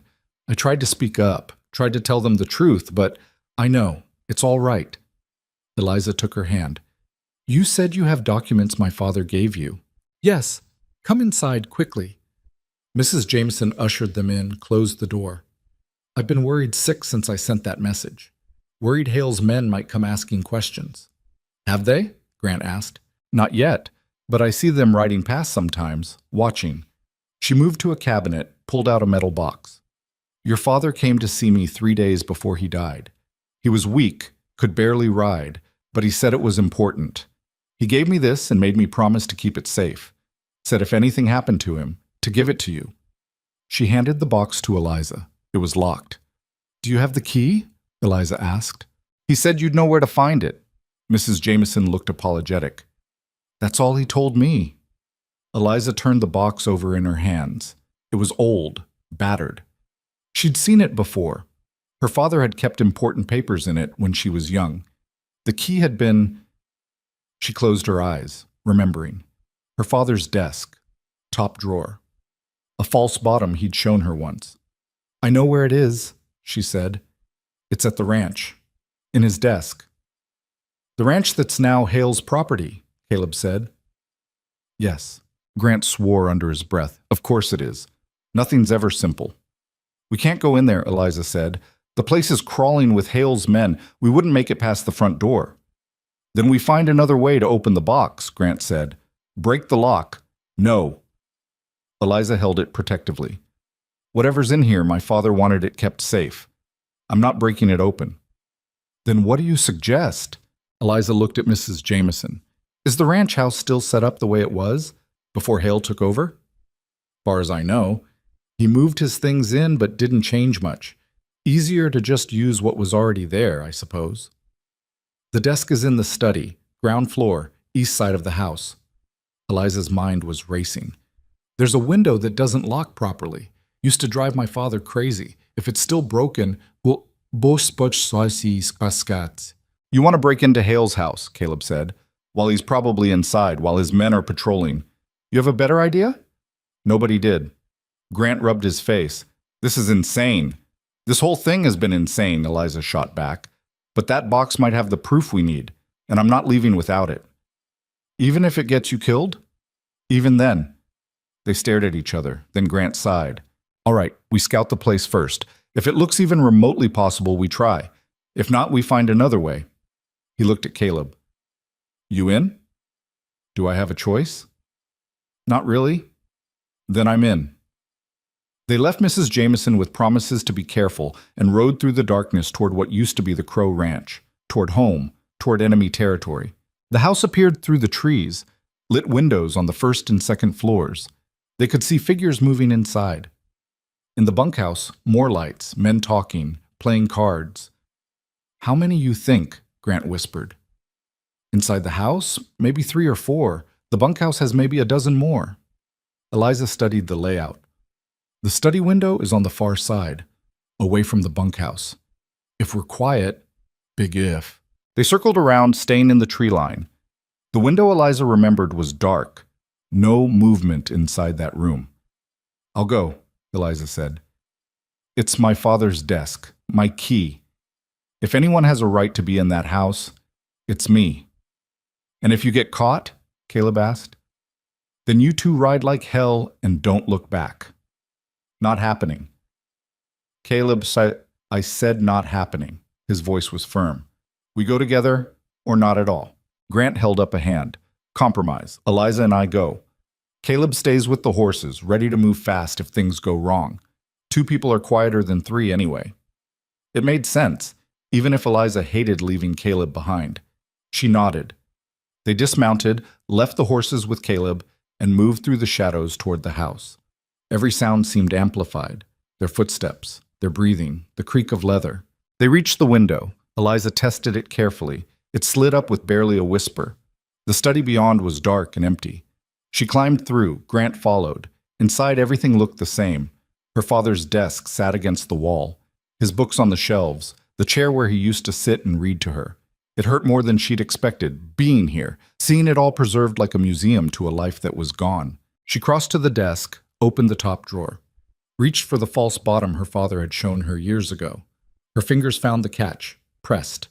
I tried to speak up, tried to tell them the truth, but I know, it's all right. Eliza took her hand. You said you have documents my father gave you. Yes. Come inside quickly. Mrs. Jameson ushered them in, closed the door. I've been worried sick since I sent that message. Worried Hale's men might come asking questions. Have they? Grant asked. Not yet, but I see them riding past sometimes, watching. She moved to a cabinet, pulled out a metal box. Your father came to see me 3 days before he died. He was weak, could barely ride, but he said it was important. He gave me this and made me promise to keep it safe. Said if anything happened to him, to give it to you. She handed the box to Eliza. It was locked. Do you have the key? Eliza asked. He said you'd know where to find it. Mrs. Jameson looked apologetic. That's all he told me. Eliza turned the box over in her hands. It was old, battered. She'd seen it before. Her father had kept important papers in it when she was young. The key had been... She closed her eyes, remembering. Her father's desk, top drawer. a false bottom he'd shown her once. "I know where it is," she said. "It's at the ranch. In his desk." "The ranch that's now Hale's property," Caleb said. "Yes." Grant swore under his breath. "Of course it is. Nothing's ever simple." "We can't go in there," Eliza said. "The place is crawling with Hale's men. We wouldn't make it past the front door." "Then we find another way to open the box," Grant said. "Break the lock." "No." Eliza held it protectively. "Whatever's in here, my father wanted it kept safe. I'm not breaking it open." "Then what do you suggest?" Eliza looked at Mrs. Jameson. "Is the ranch house still set up the way it was before Hale took over?" "Far as I know. He moved his things in but didn't change much. Easier to just use what was already there, I suppose." "The desk is in the study, ground floor, east side of the house." Eliza's mind was racing. "There's a window that doesn't lock properly. Used to drive my father crazy. If it's still broken, You want to break into Hale's house," Caleb said, "while he's probably inside, while his men are patrolling. You have a better idea?" Nobody did. Grant rubbed his face. "This is insane." "This whole thing has been insane," Eliza shot back. "But that box might have the proof we need, and I'm not leaving without it." "Even if it gets you killed?" "Even then." They stared at each other. Then Grant sighed. "All right, we scout the place first. If it looks even remotely possible, we try. If not, we find another way." He looked at Caleb. "You in?" "Do I have a choice?" "Not really." "Then I'm in." They left Mrs. Jameson with promises to be careful and rode through the darkness toward what used to be the Crow Ranch, toward home, toward enemy territory. The house appeared through the trees, lit windows on the first and second floors. They could see figures moving inside. In the bunkhouse, more lights, men talking, playing cards. "How many you think?" Grant whispered. "Inside the house? Maybe 3 or 4. The bunkhouse has maybe a dozen more." Eliza studied the layout. "The study window is on the far side, away from the bunkhouse. If we're quiet, big if." They circled around, staying in the tree line. The window, Eliza remembered, was dark. No movement inside that room. "I'll go," Eliza said. "It's my father's desk, my key. If anyone has a right to be in that house, it's me." "And if you get caught?" Caleb asked. "Then you two ride like hell and don't look back." "Not happening." Caleb said, "I said not happening." His voice was firm. "We go together or not at all." Grant held up a hand. "Compromise. Eliza and I go. Caleb stays with the horses, ready to move fast if things go wrong. 2 people are quieter than 3 anyway." It made sense, even if Eliza hated leaving Caleb behind. She nodded. They dismounted, left the horses with Caleb, and moved through the shadows toward the house. Every sound seemed amplified. Their footsteps, their breathing, the creak of leather. They reached the window. Eliza tested it carefully. It slid up with barely a whisper. The study beyond was dark and empty. She climbed through. Grant followed. Inside, everything looked the same. Her father's desk sat against the wall, his books on the shelves, the chair where he used to sit and read to her. It hurt more than she'd expected, being here, seeing it all preserved like a museum to a life that was gone. She crossed to the desk, opened the top drawer, reached for the false bottom her father had shown her years ago. Her fingers found the catch, pressed.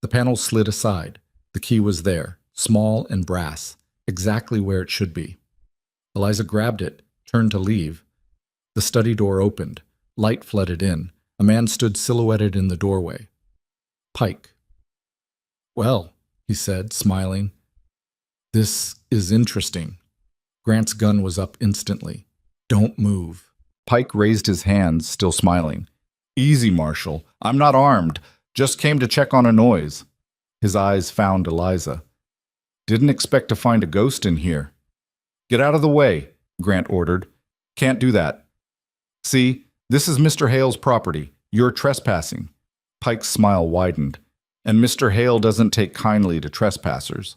The panel slid aside. The key was there, small and brass, exactly where it should be. Eliza grabbed it, turned to leave. The study door opened. Light flooded in. A man stood silhouetted in the doorway. Pike. "Well," he said, smiling. "This is interesting." Grant's gun was up instantly. "Don't move." Pike raised his hands, still smiling. "Easy, Marshal. I'm not armed. Just came to check on a noise." His eyes found Eliza. "Didn't expect to find a ghost in here." "Get out of the way," Grant ordered. "Can't do that. See, this is Mr. Hale's property. You're trespassing." Pike's smile widened. "And Mr. Hale doesn't take kindly to trespassers."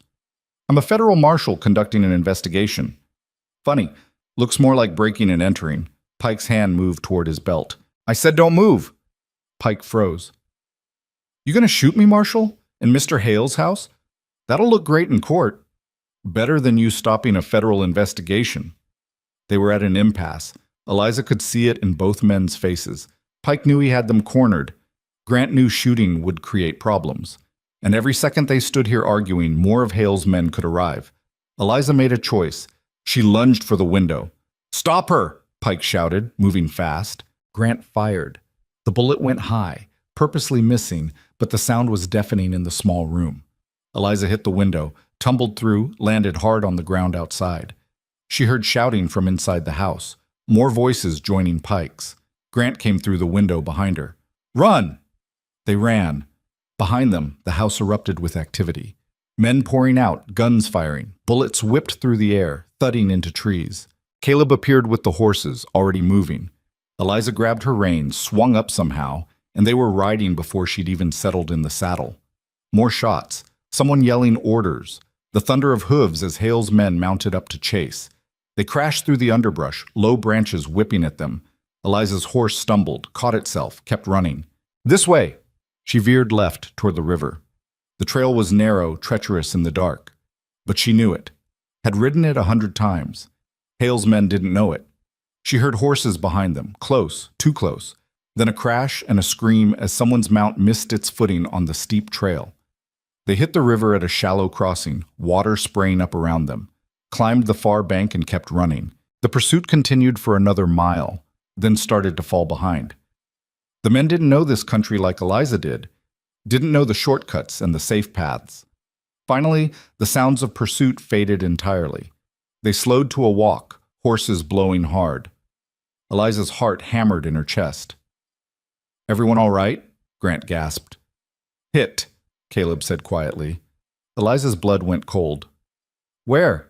"I'm a federal marshal conducting an investigation." "Funny. Looks more like breaking and entering." Pike's hand moved toward his belt. "I said don't move." Pike froze. "You gonna shoot me, Marshal? In Mr. Hale's house? That'll look great in court. Better than you stopping a federal investigation." They were at an impasse. Eliza could see it in both men's faces. Pike knew he had them cornered. Grant knew shooting would create problems. And every second they stood here arguing, more of Hale's men could arrive. Eliza made a choice. She lunged for the window. "Stop her!" Pike shouted, moving fast. Grant fired. The bullet went high, purposely missing, but the sound was deafening in the small room. Eliza hit the window, tumbled through, landed hard on the ground outside. She heard shouting from inside the house, more voices joining Pike's. Grant came through the window behind her. "Run!" They ran. Behind them, the house erupted with activity. Men pouring out, guns firing, bullets whipped through the air, thudding into trees. Caleb appeared with the horses, already moving. Eliza grabbed her reins, swung up somehow, and they were riding before she'd even settled in the saddle. More shots, someone yelling orders, the thunder of hooves as Hale's men mounted up to chase. They crashed through the underbrush, low branches whipping at them. Eliza's horse stumbled, caught itself, kept running. "This way!" She veered left toward the river. The trail was narrow, treacherous in the dark. But she knew it. Had ridden it 100 times. Hale's men didn't know it. She heard horses behind them, close, too close. Then a crash and a scream as someone's mount missed its footing on the steep trail. They hit the river at a shallow crossing, water spraying up around them, climbed the far bank and kept running. The pursuit continued for another mile, then started to fall behind. The men didn't know this country like Eliza didn't know the shortcuts and the safe paths. Finally, the sounds of pursuit faded entirely. They slowed to a walk, horses blowing hard. Eliza's heart hammered in her chest. "Everyone all right?" Grant gasped. "Hit," Caleb said quietly. Eliza's blood went cold. "Where?"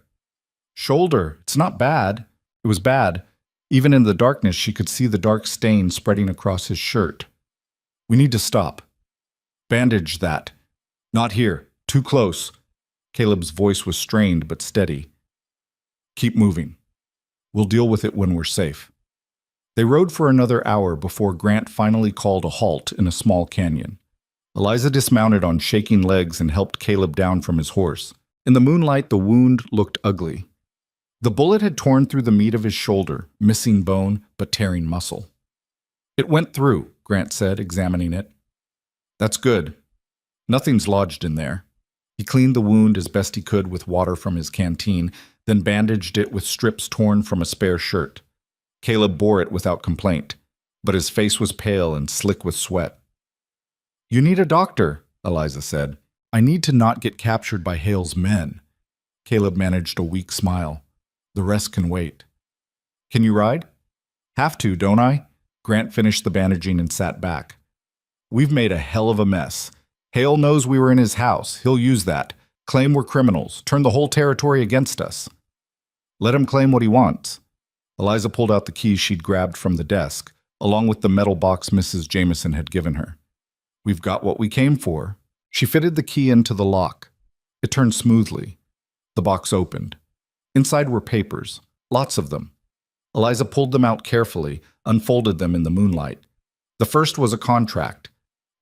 "Shoulder. It's not bad." It was bad. Even in the darkness, she could see the dark stain spreading across his shirt. "We need to stop." "Bandage that." "Not here. Too close." Caleb's voice was strained but steady. "Keep moving. We'll deal with it when we're safe." They rode for another hour before Grant finally called a halt in a small canyon. Eliza dismounted on shaking legs and helped Caleb down from his horse. In the moonlight, the wound looked ugly. The bullet had torn through the meat of his shoulder, missing bone but tearing muscle. "It went through," Grant said, examining it. "That's good. Nothing's lodged in there." He cleaned the wound as best he could with water from his canteen, then bandaged it with strips torn from a spare shirt. Caleb bore it without complaint, but his face was pale and slick with sweat. "You need a doctor," Eliza said. "I need to not get captured by Hale's men." Caleb managed a weak smile. "The rest can wait." "Can you ride?" "Have to, don't I?" Grant finished the bandaging and sat back. "We've made a hell of a mess. Hale knows we were in his house. He'll use that. Claim we're criminals. Turn the whole territory against us." "Let him claim what he wants." Eliza pulled out the keys she'd grabbed from the desk, along with the metal box Mrs. Jameson had given her. "We've got what we came for." She fitted the key into the lock. It turned smoothly. The box opened. Inside were papers, lots of them. Eliza pulled them out carefully, unfolded them in the moonlight. The first was a contract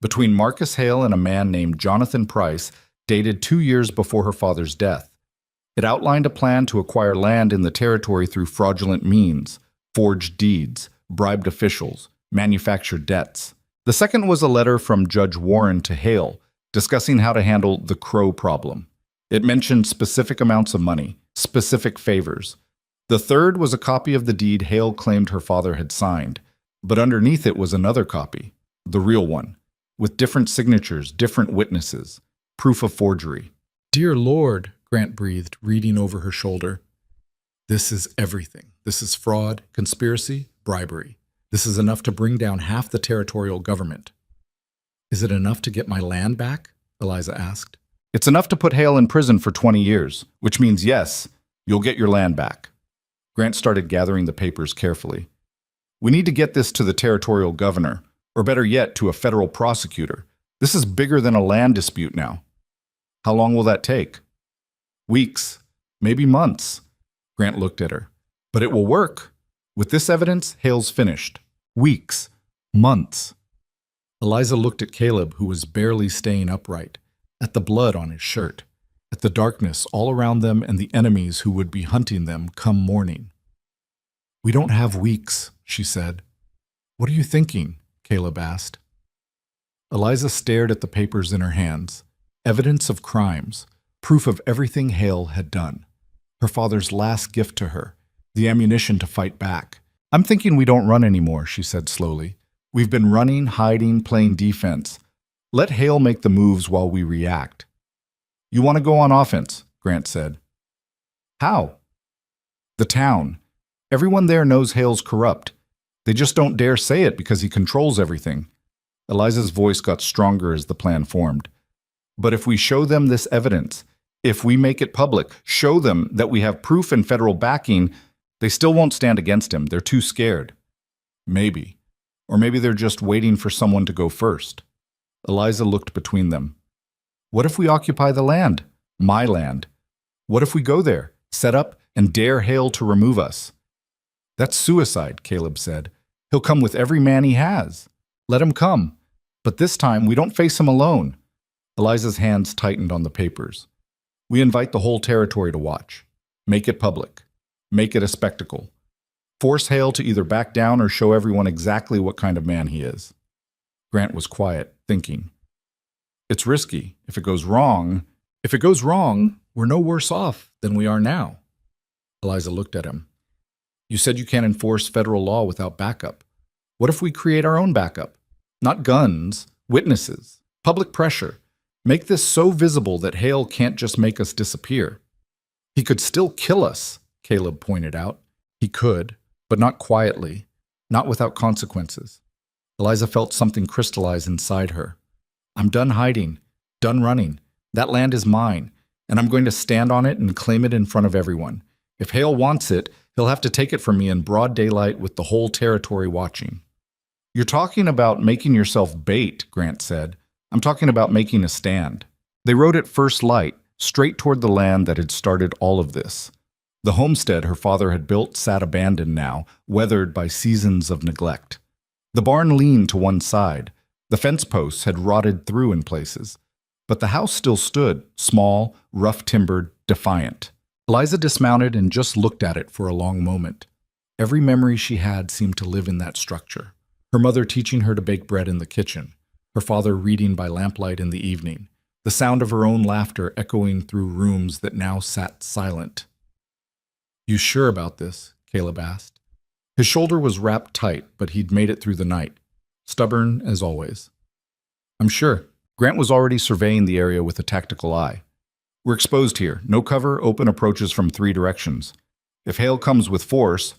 between Marcus Hale and a man named Jonathan Price, dated 2 years before her father's death. It outlined a plan to acquire land in the territory through fraudulent means, forged deeds, bribed officials, manufactured debts. The second was a letter from Judge Warren to Hale, discussing how to handle the Crow problem. It mentioned specific amounts of money, specific favors. The third was a copy of the deed Hale claimed her father had signed, but underneath it was another copy, the real one, with different signatures, different witnesses, proof of forgery. "Dear Lord," Grant breathed, reading over her shoulder. "This is everything. This is fraud, conspiracy, bribery. This is enough to bring down half the territorial government." "Is it enough to get my land back?" Eliza asked. "It's enough to put Hale in prison for 20 years, which means yes, you'll get your land back." Grant started gathering the papers carefully. "We need to get this to the territorial governor, or better yet, to a federal prosecutor. This is bigger than a land dispute now." "How long will that take?" "Weeks, maybe months." Grant looked at her. "But it will work. With this evidence, Hale's finished. Weeks, months." Eliza looked at Caleb, who was barely staying upright, at the blood on his shirt, at the darkness all around them and the enemies who would be hunting them come morning. We don't have weeks, she said. What are you thinking? Caleb asked. Eliza stared at the papers in her hands. Evidence of crimes, proof of everything Hale had done. Her father's last gift to her, the ammunition to fight back. I'm thinking we don't run anymore, she said slowly. We've been running, hiding, playing defense. Let Hale make the moves while we react. You want to go on offense, Grant said. How? The town. Everyone there knows Hale's corrupt. They just don't dare say it because he controls everything. Eliza's voice got stronger as the plan formed. But if we show them this evidence, if we make it public, show them that we have proof and federal backing, they still won't stand against him. They're too scared. Maybe. Or maybe they're just waiting for someone to go first. Eliza looked between them. What if we occupy the land? My land. What if we go there, set up, and dare Hale to remove us? That's suicide, Caleb said. He'll come with every man he has. Let him come. But this time, we don't face him alone. Eliza's hands tightened on the papers. We invite the whole territory to watch. Make it public. Make it a spectacle. Force Hale to either back down or show everyone exactly what kind of man he is. Grant was quiet, thinking. It's risky. If it goes wrong, we're no worse off than we are now. Eliza looked at him. You said you can't enforce federal law without backup. What if we create our own backup? Not guns, witnesses, public pressure. Make this so visible that Hale can't just make us disappear. He could still kill us, Caleb pointed out. He could, but not quietly, not without consequences. Eliza felt something crystallize inside her. I'm done hiding, done running. That land is mine, and I'm going to stand on it and claim it in front of everyone. If Hale wants it, he'll have to take it from me in broad daylight with the whole territory watching. You're talking about making yourself bait, Grant said. I'm talking about making a stand. They rode at first light, straight toward the land that had started all of this. The homestead her father had built sat abandoned now, weathered by seasons of neglect. The barn leaned to one side. The fence posts had rotted through in places. But the house still stood, small, rough-timbered, defiant. Eliza dismounted and just looked at it for a long moment. Every memory she had seemed to live in that structure. Her mother teaching her to bake bread in the kitchen, her father reading by lamplight in the evening, the sound of her own laughter echoing through rooms that now sat silent. You sure about this? Caleb asked. His shoulder was wrapped tight, but he'd made it through the night. Stubborn as always. I'm sure. Grant was already surveying the area with a tactical eye. We're exposed here. No cover, open approaches from 3 directions. If Hale comes with force,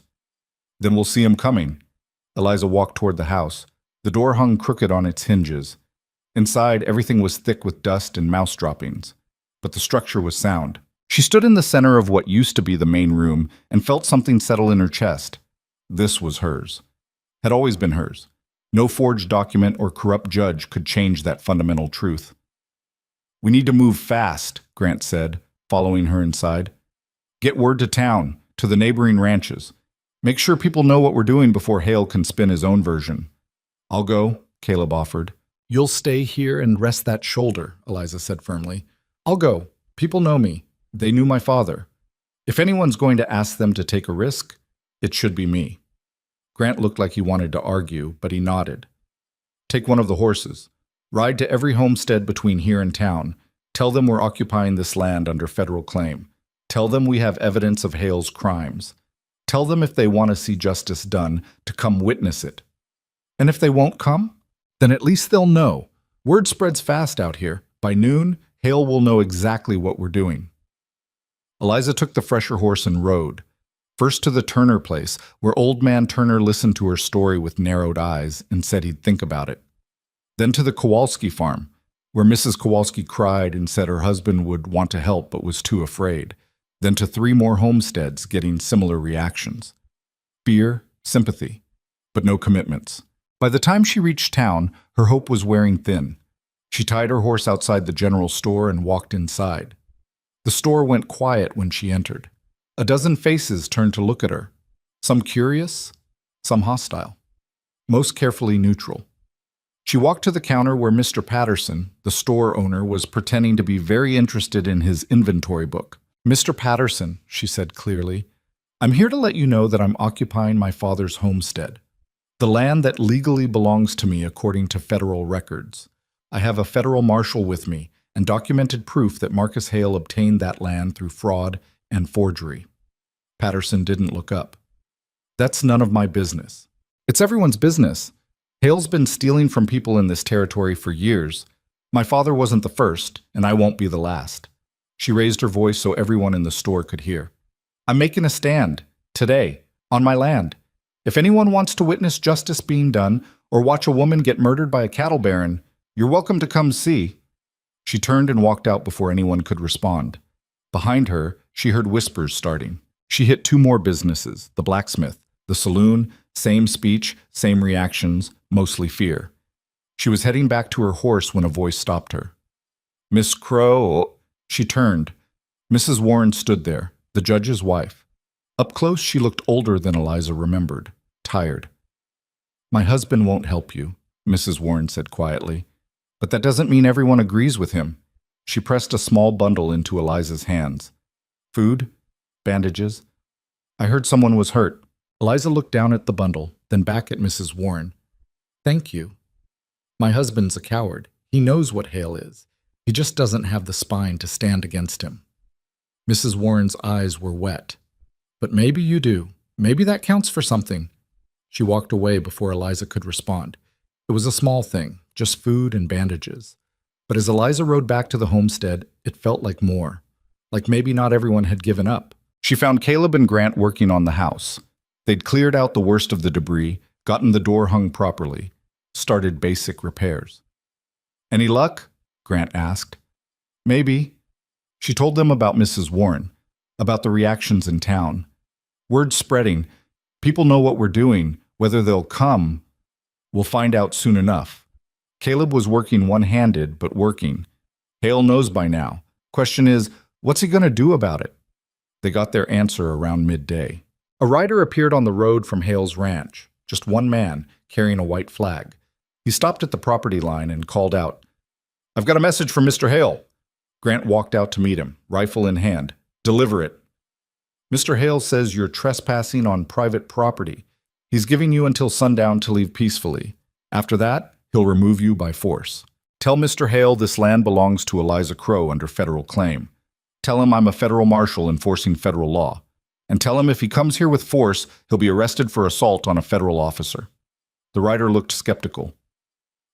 then we'll see him coming. Eliza walked toward the house. The door hung crooked on its hinges. Inside, everything was thick with dust and mouse droppings. But the structure was sound. She stood in the center of what used to be the main room and felt something settle in her chest. This was hers. Had always been hers. No forged document or corrupt judge could change that fundamental truth. We need to move fast, Grant said, following her inside. Get word to town, to the neighboring ranches. Make sure people know what we're doing before Hale can spin his own version. I'll go, Caleb offered. You'll stay here and rest that shoulder, Eliza said firmly. I'll go. People know me. They knew my father. If anyone's going to ask them to take a risk, it should be me. Grant looked like he wanted to argue, but he nodded. Take one of the horses. Ride to every homestead between here and town. Tell them we're occupying this land under federal claim. Tell them we have evidence of Hale's crimes. Tell them if they want to see justice done, to come witness it. And if they won't come, then at least they'll know. Word spreads fast out here. By noon, Hale will know exactly what we're doing. Eliza took the fresher horse and rode. First to the Turner place, where old man Turner listened to her story with narrowed eyes and said he'd think about it. Then to the Kowalski farm, where Mrs. Kowalski cried and said her husband would want to help but was too afraid. Then to 3 more homesteads getting similar reactions. Fear, sympathy, but no commitments. By the time she reached town, her hope was wearing thin. She tied her horse outside the general store and walked inside. The store went quiet when she entered. A dozen faces turned to look at her, some curious, some hostile, most carefully neutral. She walked to the counter where Mr. Patterson, the store owner, was pretending to be very interested in his inventory book. Mr. Patterson, she said clearly, I'm here to let you know that I'm occupying my father's homestead, the land that legally belongs to me according to federal records. I have a federal marshal with me and documented proof that Marcus Hale obtained that land through fraud and forgery. Patterson didn't look up. That's none of my business. It's everyone's business. Hale's been stealing from people in this territory for years. My father wasn't the first, and I won't be the last. She raised her voice so everyone in the store could hear. I'm making a stand, today, on my land. If anyone wants to witness justice being done or watch a woman get murdered by a cattle baron, you're welcome to come see. She turned and walked out before anyone could respond. Behind her, she heard whispers starting. She hit 2 more businesses, the blacksmith, the saloon, same speech, same reactions, mostly fear. She was heading back to her horse when a voice stopped her. Miss Crow. She turned. Mrs. Warren stood there, the judge's wife. Up close, she looked older than Eliza remembered, tired. My husband won't help you, Mrs. Warren said quietly. But that doesn't mean everyone agrees with him. She pressed a small bundle into Eliza's hands. Food? Bandages? I heard someone was hurt. Eliza looked down at the bundle, then back at Mrs. Warren. Thank you. My husband's a coward. He knows what Hale is. He just doesn't have the spine to stand against him. Mrs. Warren's eyes were wet. But maybe you do. Maybe that counts for something. She walked away before Eliza could respond. It was a small thing, just food and bandages. But as Eliza rode back to the homestead, it felt like more. Like maybe not everyone had given up. She found Caleb and Grant working on the house. They'd cleared out the worst of the debris, gotten the door hung properly, started basic repairs. Any luck? Grant asked. Maybe. She told them about Mrs. Warren, about the reactions in town. Word's spreading. People know what we're doing. Whether they'll come, we'll find out soon enough. Caleb was working one-handed, but working. Hale knows by now. Question is, what's he going to do about it? They got their answer around midday. A rider appeared on the road from Hale's ranch, just one man, carrying a white flag. He stopped at the property line and called out, I've got a message from Mr. Hale. Grant walked out to meet him, rifle in hand. Deliver it. Mr. Hale says you're trespassing on private property. He's giving you until sundown to leave peacefully. After that, he'll remove you by force. Tell Mr. Hale this land belongs to Eliza Crow under federal claim. Tell him I'm a federal marshal enforcing federal law. And tell him if he comes here with force, he'll be arrested for assault on a federal officer. The rider looked skeptical.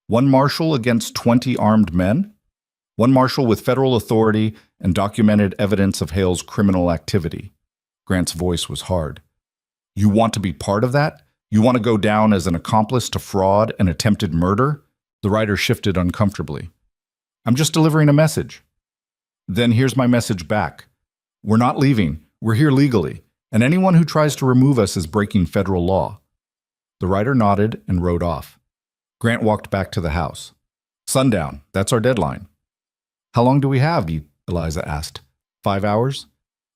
One marshal against 20 armed men? One marshal with federal authority and documented evidence of Hale's criminal activity. Grant's voice was hard. You want to be part of that? You want to go down as an accomplice to fraud and attempted murder? The rider shifted uncomfortably. I'm just delivering a message. Then here's my message back. We're not leaving. We're here legally, and anyone who tries to remove us is breaking federal law. The rider nodded and rode off. Grant walked back to the house. Sundown, that's our deadline. How long do we have? Eliza asked. 5 hours?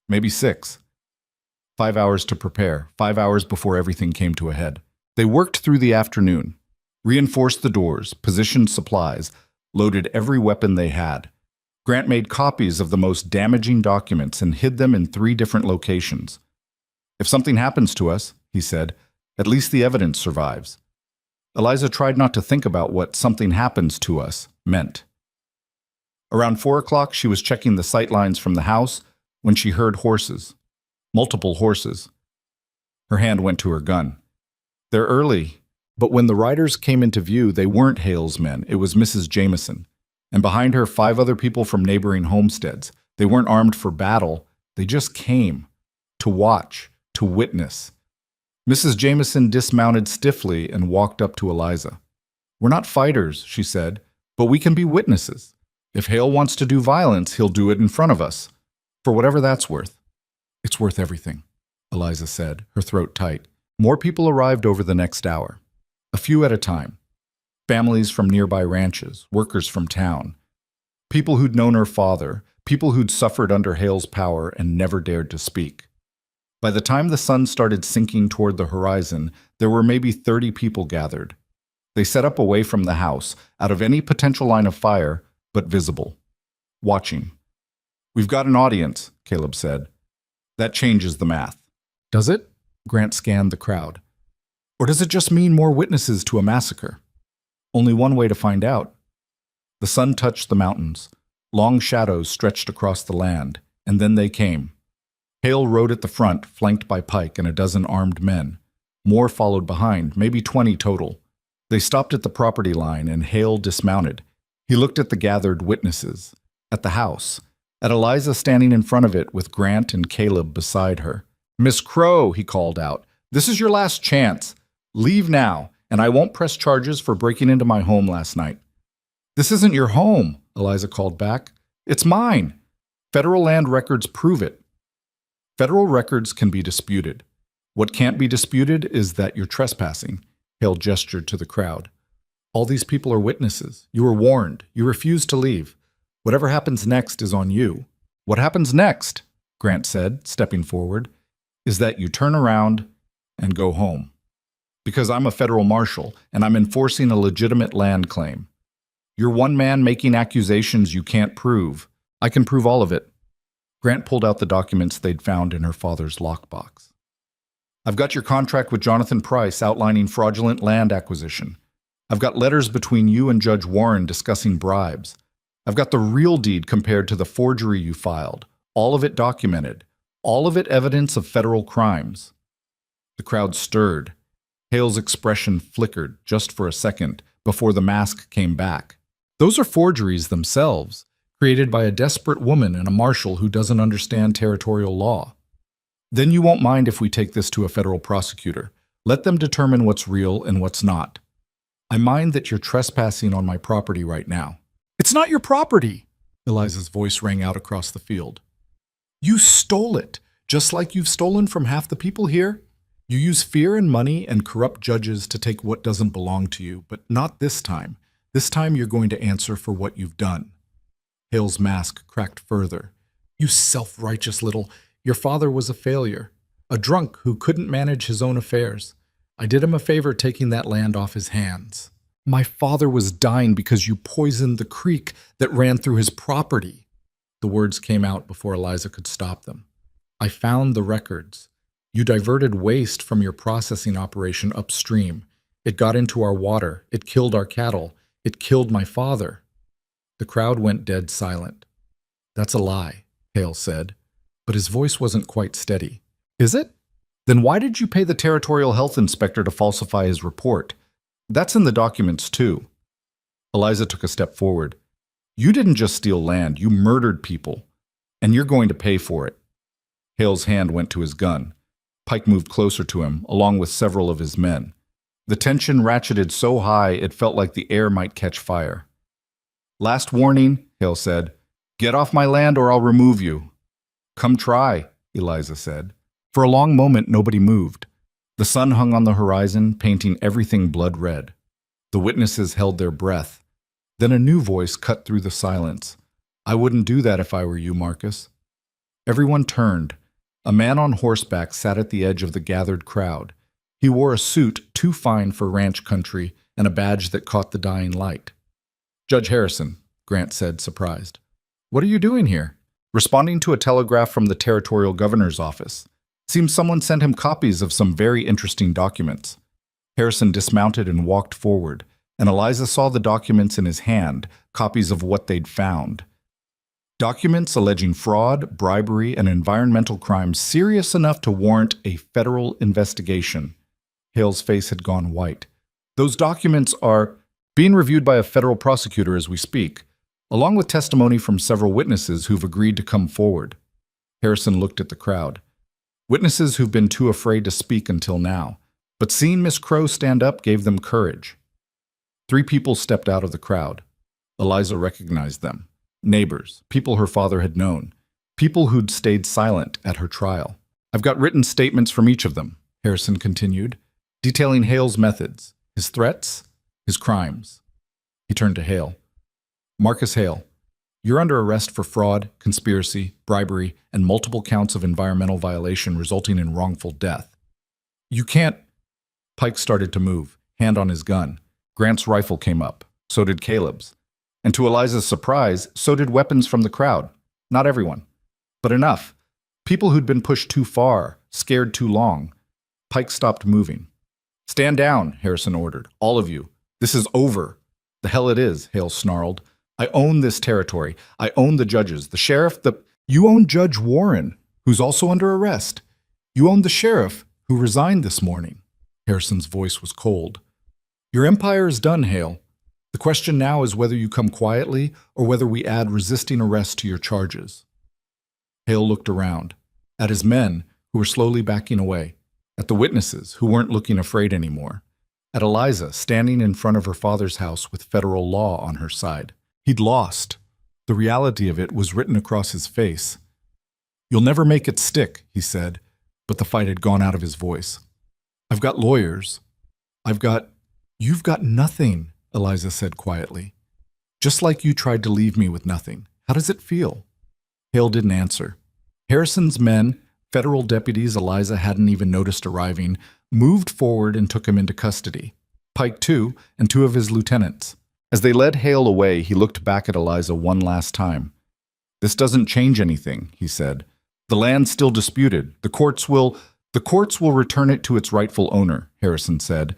Maybe 6. 5 hours to prepare, 5 hours before everything came to a head. They worked through the afternoon, reinforced the doors, positioned supplies, loaded every weapon they had. Grant made copies of the most damaging documents and hid them in 3 different locations. If something happens to us, he said, at least the evidence survives. Eliza tried not to think about what something happens to us meant. Around 4 o'clock, she was checking the sight lines from the house when she heard horses. Multiple horses. Her hand went to her gun. They're early, but when the riders came into view, they weren't Hale's men. It was Mrs. Jameson. And behind her, 5 other people from neighboring homesteads. They weren't armed for battle. They just came. To watch. To witness. Mrs. Jameson dismounted stiffly and walked up to Eliza. We're not fighters, she said, but we can be witnesses. If Hale wants to do violence, he'll do it in front of us. For whatever that's worth. It's worth everything, Eliza said, her throat tight. More people arrived over the next hour. A few at a time. Families from nearby ranches, workers from town. People who'd known her father, people who'd suffered under Hale's power and never dared to speak. By the time the sun started sinking toward the horizon, there were maybe 30 people gathered. They set up away from the house, out of any potential line of fire, but visible. Watching. We've got an audience, Caleb said. That changes the math. Does it? Grant scanned the crowd. Or does it just mean more witnesses to a massacre? Only one way to find out. The sun touched the mountains. Long shadows stretched across the land, and then they came. Hale rode at the front, flanked by Pike and a dozen armed men. More followed behind, maybe 20 total. They stopped at the property line, and Hale dismounted. He looked at the gathered witnesses, at the house, at Eliza standing in front of it with Grant and Caleb beside her. "Miss Crow," he called out, "this is your last chance. Leave now, and I won't press charges for breaking into my home last night." "This isn't your home," Eliza called back. "It's mine. Federal land records prove it." Federal records can be disputed. What can't be disputed is that you're trespassing. Hale gestured to the crowd. "All these people are witnesses. You were warned. You refused to leave. Whatever happens next is on you." "What happens next," Grant said, stepping forward, "is that you turn around and go home. Because I'm a federal marshal, and I'm enforcing a legitimate land claim. You're one man making accusations you can't prove. I can prove all of it." Grant pulled out the documents they'd found in her father's lockbox. "I've got your contract with Jonathan Price outlining fraudulent land acquisition. I've got letters between you and Judge Warren discussing bribes. I've got the real deed compared to the forgery you filed, all of it documented, all of it evidence of federal crimes." The crowd stirred. Hale's expression flickered just for a second before the mask came back. "Those are forgeries themselves, created by a desperate woman and a marshal who doesn't understand territorial law." "Then you won't mind if we take this to a federal prosecutor. Let them determine what's real and what's not." "I mind that you're trespassing on my property right now." "It's not your property," Eliza's voice rang out across the field. "You stole it, just like you've stolen from half the people here. You use fear and money and corrupt judges to take what doesn't belong to you, but not this time. This time you're going to answer for what you've done." Hale's mask cracked further. "You self-righteous little... Your father was a failure, a drunk who couldn't manage his own affairs. I did him a favor taking that land off his hands. My father was dying because you poisoned the creek that ran through his property." The words came out before Eliza could stop them. "I found the records. You diverted waste from your processing operation upstream. It got into our water. It killed our cattle. It killed my father." The crowd went dead silent. "That's a lie," Hale said, but his voice wasn't quite steady. "Is it? Then why did you pay the territorial health inspector to falsify his report? That's in the documents too." Eliza took a step forward. "You didn't just steal land, you murdered people, and you're going to pay for it." Hale's hand went to his gun. Pike moved closer to him, along with several of his men. The tension ratcheted so high it felt like the air might catch fire. "Last warning," Hale said. "Get off my land or I'll remove you." "Come try," Eliza said. For a long moment, nobody moved. The sun hung on the horizon, painting everything blood red. The witnesses held their breath. Then a new voice cut through the silence. "I wouldn't do that if I were you, Marcus." Everyone turned. A man on horseback sat at the edge of the gathered crowd. He wore a suit too fine for ranch country and a badge that caught the dying light. "Judge Harrison," Grant said, surprised. "What are you doing here?" "Responding to a telegraph from the territorial governor's office. Seems someone sent him copies of some very interesting documents." Harrison dismounted and walked forward, and Eliza saw the documents in his hand, copies of what they'd found. Documents alleging fraud, bribery, and environmental crimes serious enough to warrant a federal investigation. Hale's face had gone white. "Those documents are being reviewed by a federal prosecutor as we speak, along with testimony from several witnesses who've agreed to come forward." Harrison looked at the crowd. Witnesses who've been too afraid to speak until now, but seeing Miss Crow stand up gave them courage. 3 people stepped out of the crowd. Eliza recognized them. Neighbors, people her father had known, people who'd stayed silent at her trial. "I've got written statements from each of them," Harrison continued, detailing Hale's methods, his threats, his crimes. He turned to Hale. "Marcus Hale, you're under arrest for fraud, conspiracy, bribery, and multiple counts of environmental violation resulting in wrongful death. You can't—" Pike started to move, hand on his gun. Grant's rifle came up. So did Caleb's. And to Eliza's surprise, so did weapons from the crowd. Not everyone, but enough. People who'd been pushed too far, scared too long. Pike stopped moving. "Stand down," Harrison ordered. "All of you. This is over." "The hell it is," Hale snarled. "I own this territory. I own the judges, the sheriff, You own Judge Warren, who's also under arrest. You own the sheriff, who resigned this morning." Harrison's voice was cold. "Your empire is done, Hale. The question now is whether you come quietly or whether we add resisting arrest to your charges." Hale looked around, at his men, who were slowly backing away, at the witnesses, who weren't looking afraid anymore, at Eliza standing in front of her father's house with federal law on her side. He'd lost. The reality of it was written across his face. "You'll never make it stick," he said, but the fight had gone out of his voice. "I've got lawyers. You've got nothing," Eliza said quietly. "Just like you tried to leave me with nothing. How does it feel?" Hale didn't answer. Harrison's men, federal deputies Eliza hadn't even noticed arriving, moved forward and took him into custody. Pike, too, and 2 of his lieutenants. As they led Hale away, he looked back at Eliza one last time. "This doesn't change anything," he said. "The land's still disputed. The courts will return it to its rightful owner," Harrison said.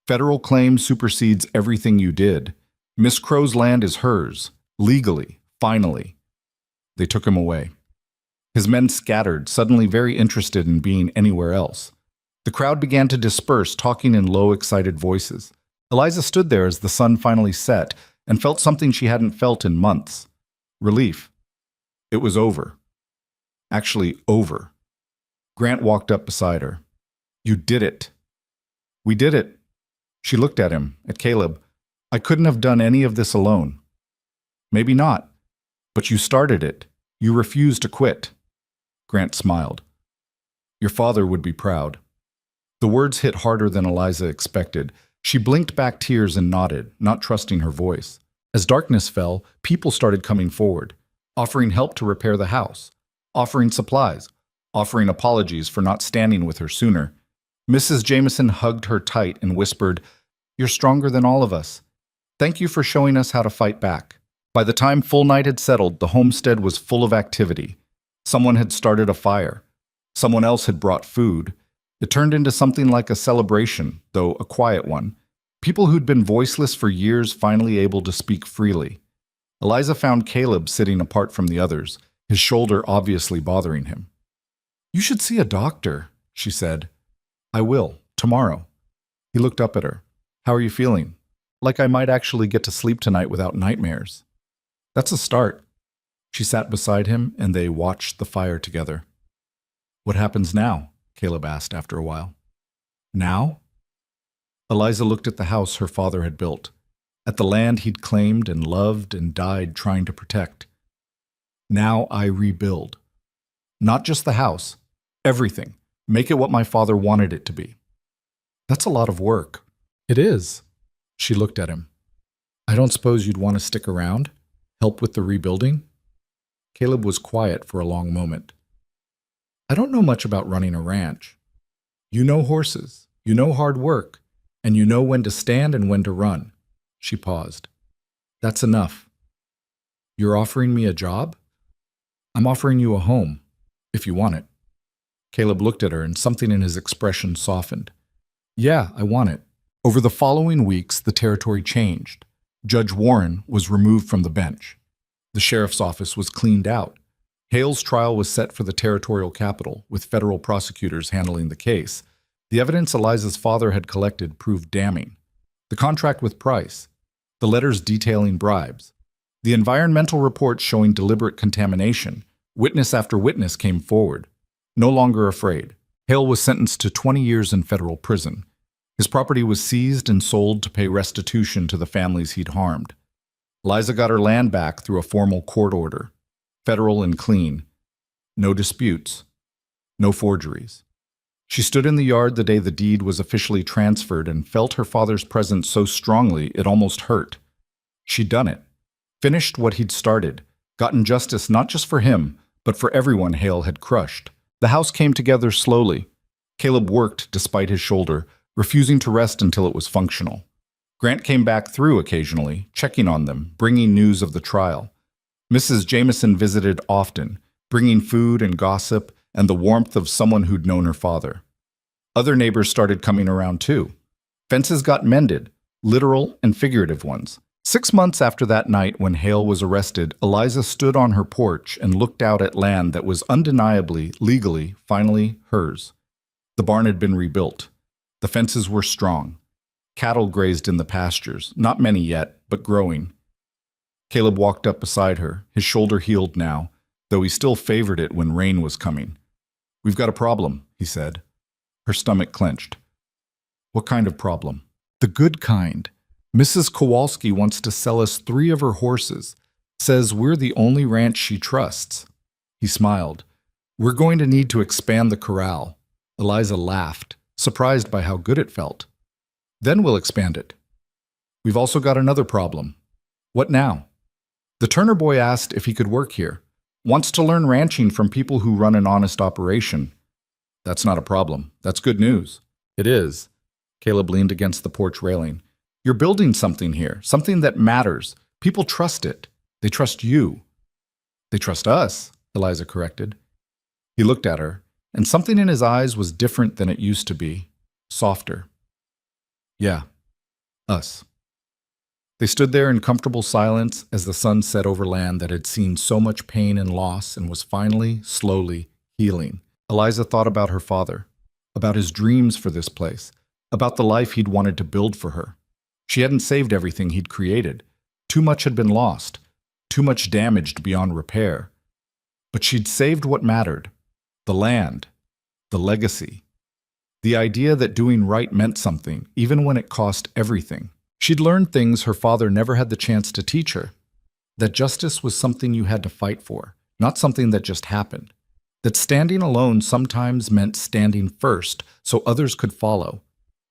"Federal claim supersedes everything you did. Miss Crow's land is hers, legally, finally." They took him away. His men scattered, suddenly very interested in being anywhere else. The crowd began to disperse, talking in low, excited voices. Eliza stood there as the sun finally set and felt something she hadn't felt in months. Relief. It was over. Actually, over. Grant walked up beside her. "You did it." "We did it." She looked at him, at Caleb. "I couldn't have done any of this alone." "Maybe not. But you started it. You refused to quit." Grant smiled. "Your father would be proud." The words hit harder than Eliza expected. She blinked back tears and nodded, not trusting her voice. As darkness fell, people started coming forward, offering help to repair the house, offering supplies, offering apologies for not standing with her sooner. Mrs. Jameson hugged her tight and whispered, "You're stronger than all of us. Thank you for showing us how to fight back." By the time full night had settled, the homestead was full of activity. Someone had started a fire. Someone else had brought food. It turned into something like a celebration, though a quiet one. People who'd been voiceless for years finally able to speak freely. Eliza found Caleb sitting apart from the others, his shoulder obviously bothering him. "You should see a doctor," she said. "I will, tomorrow." He looked up at her. "How are you feeling?" "Like I might actually get to sleep tonight without nightmares." "That's a start." She sat beside him, and they watched the fire together. "What happens now?" Caleb asked after a while. "Now?" Eliza looked at the house her father had built, at the land he'd claimed and loved and died trying to protect. "Now I rebuild. Not just the house, everything. Make it what my father wanted it to be." "That's a lot of work." "It is." She looked at him. "I don't suppose you'd want to stick around? Help with the rebuilding?" Caleb was quiet for a long moment. "I don't know much about running a ranch. You know horses, you know hard work, and you know when to stand and when to run." She paused. "That's enough." "You're offering me a job?" "I'm offering you a home, if you want it." Caleb looked at her, and something in his expression softened. "Yeah, I want it." Over the following weeks, the territory changed. Judge Warren was removed from the bench. The sheriff's office was cleaned out. Hale's trial was set for the territorial capital, with federal prosecutors handling the case. The evidence Eliza's father had collected proved damning. The contract with Price, the letters detailing bribes, the environmental reports showing deliberate contamination. Witness after witness came forward. No longer afraid, Hale was sentenced to 20 years in federal prison. His property was seized and sold to pay restitution to the families he'd harmed. Eliza got her land back through a formal court order, federal and clean. No disputes, no forgeries. She stood in the yard the day the deed was officially transferred and felt her father's presence so strongly it almost hurt. She'd done it, finished what he'd started, gotten justice not just for him, but for everyone Hale had crushed. The house came together slowly. Caleb worked despite his shoulder, refusing to rest until it was functional. Grant came back through occasionally, checking on them, bringing news of the trial. Mrs. Jameson visited often, bringing food and gossip, and the warmth of someone who'd known her father. Other neighbors started coming around too. Fences got mended, literal and figurative ones. 6 months after that night when Hale was arrested, Eliza stood on her porch and looked out at land that was undeniably, legally, finally hers. The barn had been rebuilt. The fences were strong. Cattle grazed in the pastures, not many yet, but growing. Caleb walked up beside her, his shoulder healed now, though he still favored it when rain was coming. "We've got a problem," he said. Her stomach clenched. "What kind of problem?" "The good kind. Mrs. Kowalski wants to sell us 3 of her horses. Says we're the only ranch she trusts." He smiled. "We're going to need to expand the corral." Eliza laughed, surprised by how good it felt. "Then we'll expand it." "We've also got another problem." "What now?" "The Turner boy asked if he could work here. Wants to learn ranching from people who run an honest operation." "That's not a problem. That's good news." "It is." Caleb leaned against the porch railing. "You're building something here, something that matters. People trust it. They trust you." "They trust us," Eliza corrected. He looked at her, and something in his eyes was different than it used to be, softer. "Yeah, us." They stood there in comfortable silence as the sun set over land that had seen so much pain and loss and was finally, slowly, healing. Eliza thought about her father, about his dreams for this place, about the life he'd wanted to build for her. She hadn't saved everything he'd created. Too much had been lost, too much damaged beyond repair. But she'd saved what mattered: the land, the legacy, the idea that doing right meant something, even when it cost everything. She'd learned things her father never had the chance to teach her. That justice was something you had to fight for, not something that just happened. That standing alone sometimes meant standing first so others could follow.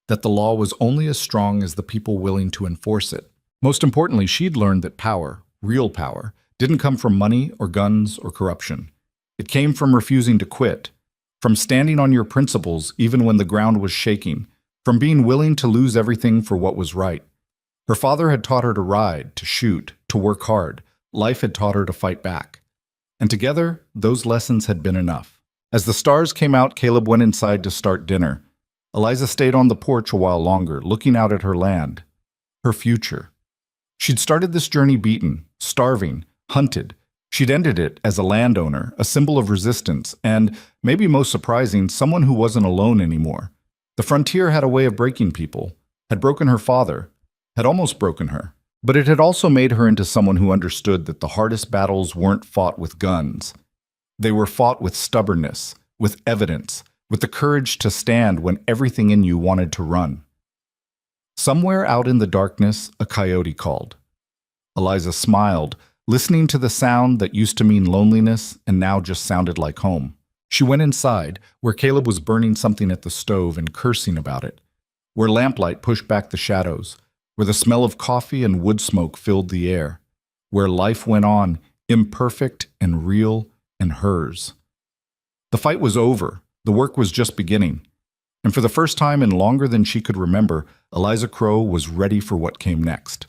That the law was only as strong as the people willing to enforce it. Most importantly, she'd learned that power, real power, didn't come from money or guns or corruption. It came from refusing to quit, from standing on your principles even when the ground was shaking, from being willing to lose everything for what was right. Her father had taught her to ride, to shoot, to work hard. Life had taught her to fight back. And together, those lessons had been enough. As the stars came out, Caleb went inside to start dinner. Eliza stayed on the porch a while longer, looking out at her land, her future. She'd started this journey beaten, starving, hunted. She'd ended it as a landowner, a symbol of resistance, and, maybe most surprising, someone who wasn't alone anymore. The frontier had a way of breaking people, had broken her father, had almost broken her. But it had also made her into someone who understood that the hardest battles weren't fought with guns. They were fought with stubbornness, with evidence, with the courage to stand when everything in you wanted to run. Somewhere out in the darkness, a coyote called. Eliza smiled, listening to the sound that used to mean loneliness and now just sounded like home. She went inside, where Caleb was burning something at the stove and cursing about it, where lamplight pushed back the shadows, where the smell of coffee and wood smoke filled the air, where life went on, imperfect and real and hers. The fight was over. The work was just beginning. And for the first time in longer than she could remember, Eliza Crow was ready for what came next.